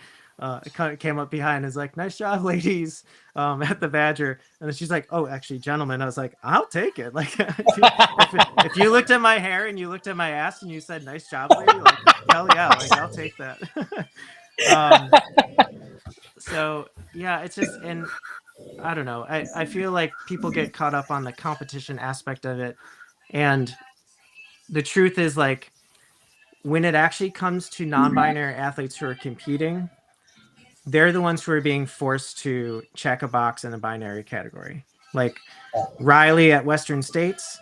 Came up behind and was like, nice job, ladies, at the Badger. And then she's like, oh, actually, gentlemen. I was like, I'll take it. Like, if you looked at my hair and you looked at my ass and you said, nice job, lady, like, hell yeah, like, I'll take that. So, yeah, it's just, and I don't know. I feel like people get caught up on the competition aspect of it. And the truth is, like, when it actually comes to non-binary athletes who are competing, they're the ones who are being forced to check a box in a binary category. Like Riley at Western States,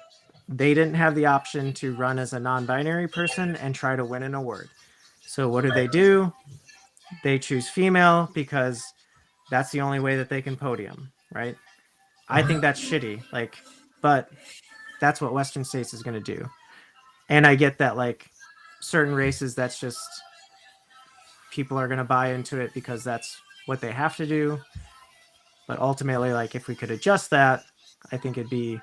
they didn't have the option to run as a non-binary person and try to win an award. So what do? They choose female because that's the only way that they can podium, right? I think that's shitty. Like, but that's what Western States is going to do. And I get that, like, certain races, that's just, people are going to buy into it because that's what they have to do. But ultimately, like, if we could adjust that, I think it'd be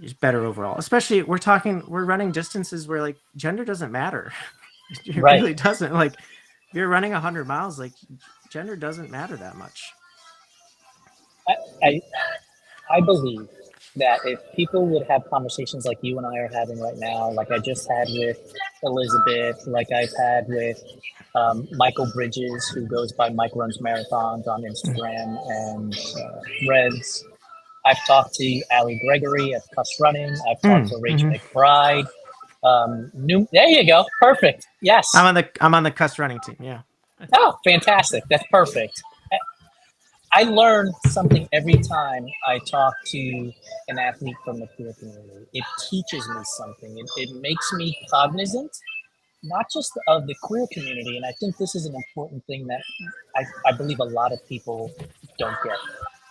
just better overall. Especially, we're running distances where like gender doesn't matter. It Right. really doesn't. Like, if you're running 100 miles, like, gender doesn't matter that much. I believe that if people would have conversations like you and I are having right now, like I just had with Elizabeth, like I've had with Michael Bridges, who goes by Mike Runs Marathons on Instagram and Reds. I've talked to Ali Gregory at Cuss Running. I've talked to Rachel McBride. There you go. Perfect. Yes. I'm on the Cuss Running team. Yeah. Oh, fantastic. That's perfect. I learn something every time I talk to an athlete from the queer community. It teaches me something. It makes me cognizant, not just of the queer community. And I think this is an important thing that I believe a lot of people don't get.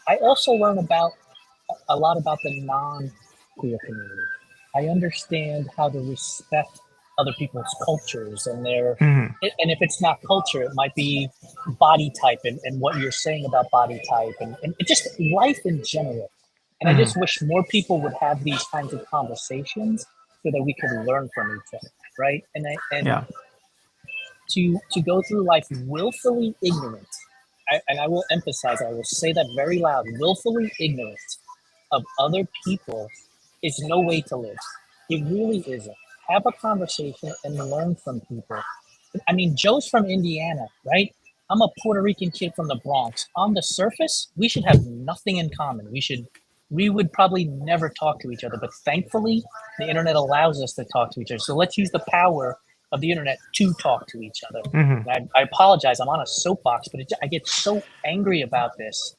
I also learn a lot about the non-queer community. I understand how to respect other people's cultures and and if it's not culture, it might be body type and what you're saying about body type and just life in general. And I just wish more people would have these kinds of conversations so that we could learn from each other, right? And Yeah. to go through life willfully ignorant, and I will emphasize, I will say that very loud, willfully ignorant of other people is no way to live. It really isn't. Have a conversation and learn from people. I mean, Joe's from Indiana, right? I'm a Puerto Rican kid from the Bronx. On the surface, we should have nothing in common. We would probably never talk to each other, but thankfully, the internet allows us to talk to each other. So let's use the power of the internet to talk to each other. I apologize, I'm on a soapbox, but I get so angry about this.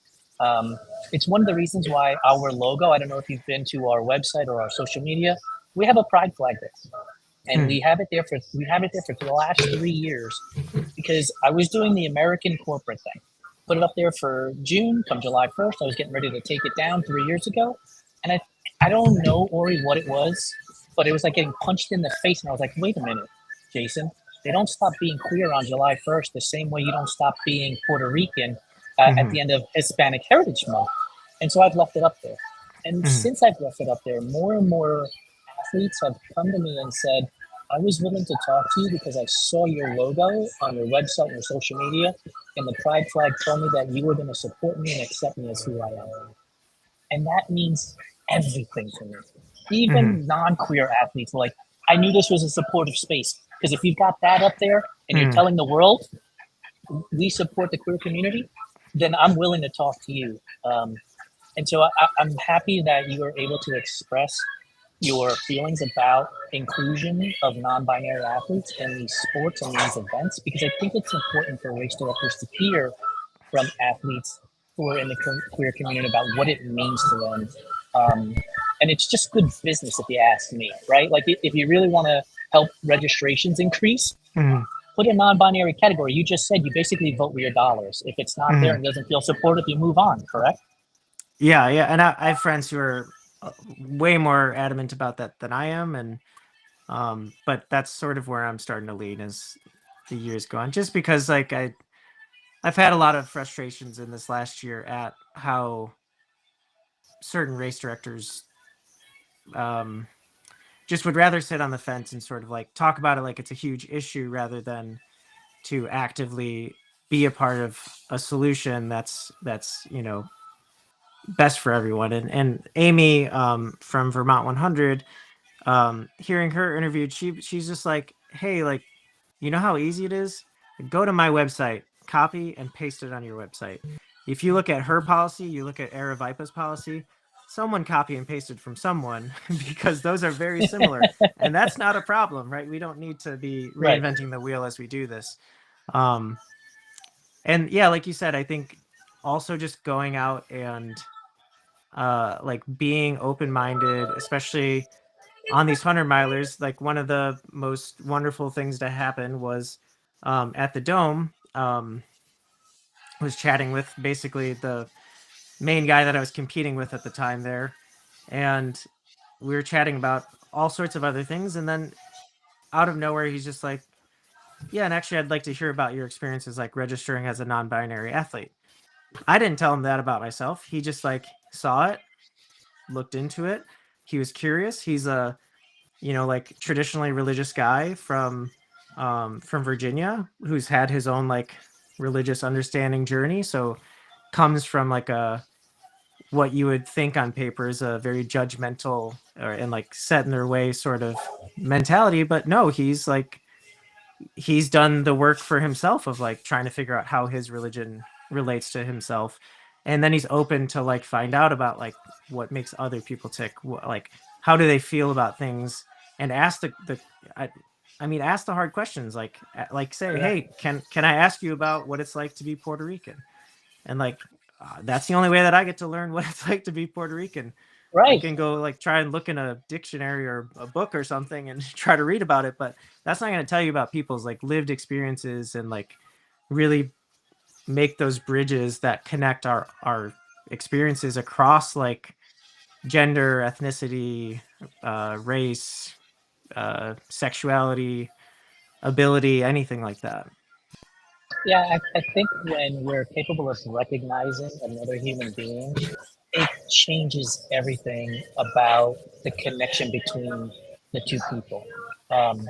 It's one of the reasons why our logo, I don't know if you've been to our website or our social media, we have a pride flag there. And we have it there for the last 3 years, because I was doing the American corporate thing. Put it up there for June, come July 1st, I was getting ready to take it down 3 years ago. And I don't know, Ori, what it was, but it was like getting punched in the face. And I was like, wait a minute, Jason, they don't stop being queer on July 1st the same way you don't stop being Puerto Rican at the end of Hispanic Heritage Month. And so I've left it up there. And since I've left it up there, more and more athletes have come to me and said, I was willing to talk to you because I saw your logo on your website and your social media, and the pride flag told me that you were going to support me and accept me as who I am. And that means everything to me. Even non-queer athletes, like, I knew this was a supportive space, because if you've got that up there and you're telling the world, we support the queer community, then I'm willing to talk to you. And so I'm happy that you were able to express your feelings about inclusion of non-binary athletes in these sports and these events, because I think it's important for race directors to hear from athletes who are in the queer community about what it means to them. And it's just good business if you ask me, right? Like, if you really want to help registrations increase, put a non-binary category. You just said you basically vote with your dollars. If it's not there and doesn't feel supportive, you move on, correct? Yeah. And I have friends who are way more adamant about that than I am, and but that's sort of where I'm starting to lean as the years go on, just because like I've had a lot of frustrations in this last year at how certain race directors just would rather sit on the fence and sort of like talk about it like it's a huge issue, rather than to actively be a part of a solution that's best for everyone. And Amy from Vermont 100, hearing her interviewed, she's just like, hey, like, you know how easy it is? Go to my website, copy and paste it on your website. If you look at her policy, you look at Aravipa's policy, someone copy and pasted from someone, because those are very similar. And that's not a problem, right? We don't need to be reinventing the wheel as we do this. And yeah, like you said, I think also just going out and like being open-minded, especially on these 100-milers. Like, one of the most wonderful things to happen was at the Dome, was chatting with basically the main guy that I was competing with at the time there, and we were chatting about all sorts of other things, and then out of nowhere he's just like, yeah, and actually I'd like to hear about your experiences like registering as a non-binary athlete. I didn't tell him that about myself. He just like saw it, looked into it. He was curious. He's a, like, traditionally religious guy from Virginia, who's had his own like religious understanding journey. So comes from like what you would think on paper is a very judgmental and like set in their way sort of mentality. But no, he's done the work for himself of like trying to figure out how his religion relates to himself. And then he's open to like find out about like what makes other people tick, like how do they feel about things, and ask ask the hard questions, like say, hey, can I ask you about what it's like to be Puerto Rican? And like that's the only way that I get to learn what it's like to be Puerto Rican. Right. I can go like try and look in a dictionary or a book or something and try to read about it, but that's not going to tell you about people's like lived experiences and like really make those bridges that connect our experiences across like gender, ethnicity, race, sexuality, ability, anything like that. Yeah, I think when we're capable of recognizing another human being, it changes everything about the connection between the two people. And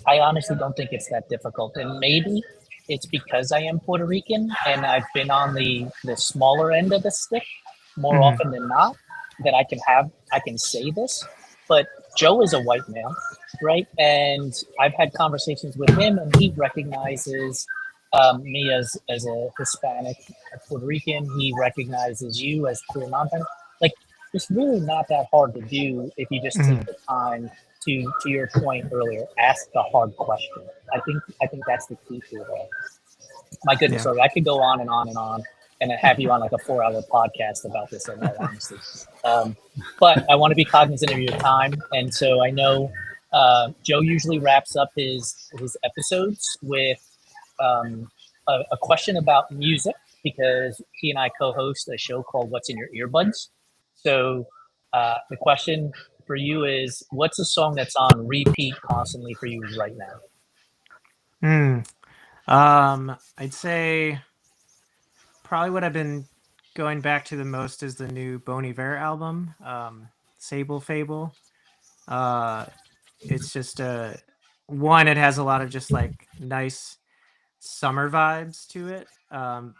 I honestly don't think it's that difficult. And maybe it's because I am Puerto Rican and I've been on the smaller end of the stick more often than not, that I can say this. But Joe is a white male, right? And I've had conversations with him, and he recognizes me as a Hispanic Puerto Rican. He recognizes you as queer non-binary. Like, it's really not that hard to do if you just take the time to your point earlier, ask the hard question. I think that's the key to it all. My goodness, sorry, I could go on and on and on. and have you on like a 4-hour podcast about this, in all honesty. But I want to be cognizant of your time. And so I know Joe usually wraps up his episodes with a question about music, because he and I co-host a show called What's in Your Earbuds. So the question for you is, what's a song that's on repeat constantly for you right now? I'd say probably what I've been going back to the most is the new Bon Iver album, Sable Fable. It's just one, it has a lot of just like nice summer vibes to it,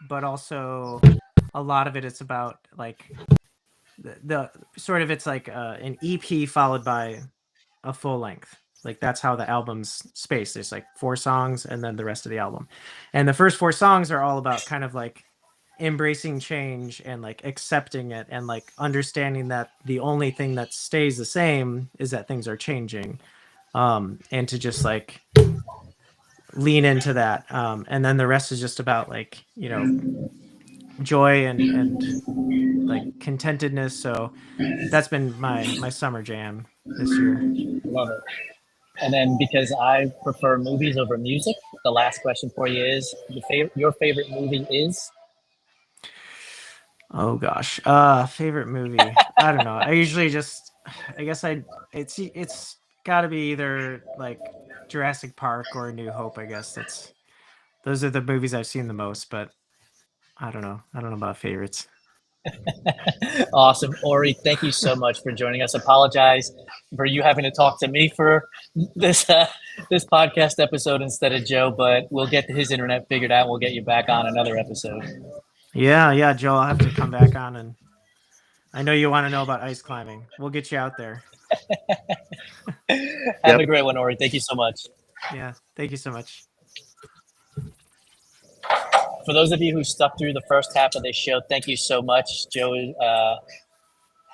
but also a lot of it's about like the sort of, it's like an EP followed by a full length. Like that's how the album's spaced. There's like 4 songs and then the rest of the album. And the first 4 songs are all about kind of like embracing change and like accepting it and like understanding that the only thing that stays the same is that things are changing. And to just like lean into that. And then the rest is just about like, you know, joy and like contentedness. So that's been my summer jam this year. Love it. And then, because I prefer movies over music, the last question for you is, your favorite movie is? Oh gosh, favorite movie. I don't know. I usually just, I guess it's got to be either like Jurassic Park or A New Hope. I guess those are the movies I've seen the most. But I don't know. I don't know about favorites. Awesome. Ori, thank you so much for joining us. Apologize for you having to talk to me for this podcast episode instead of Joe, but we'll get his internet figured out. We'll get you back on another episode. Yeah, Joe, I'll have to come back on, and I know you want to know about ice climbing. We'll get you out there. Have a great one, Ori. Thank you so much. Yeah, thank you so much. For those of you who stuck through the first half of this show, thank you so much. Joe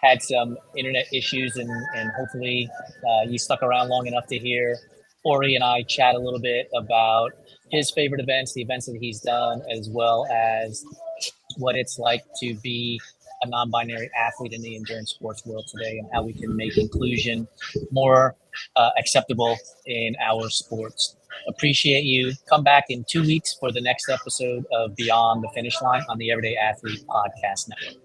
had some internet issues, and hopefully you stuck around long enough to hear Ori and I chat a little bit about his favorite events, the events that he's done, as well as what it's like to be a non-binary athlete in the endurance sports world today, and how we can make inclusion more acceptable in our sports. Appreciate you. Come back in 2 weeks for the next episode of Beyond the Finish Line on the Everyday Athlete Podcast Network.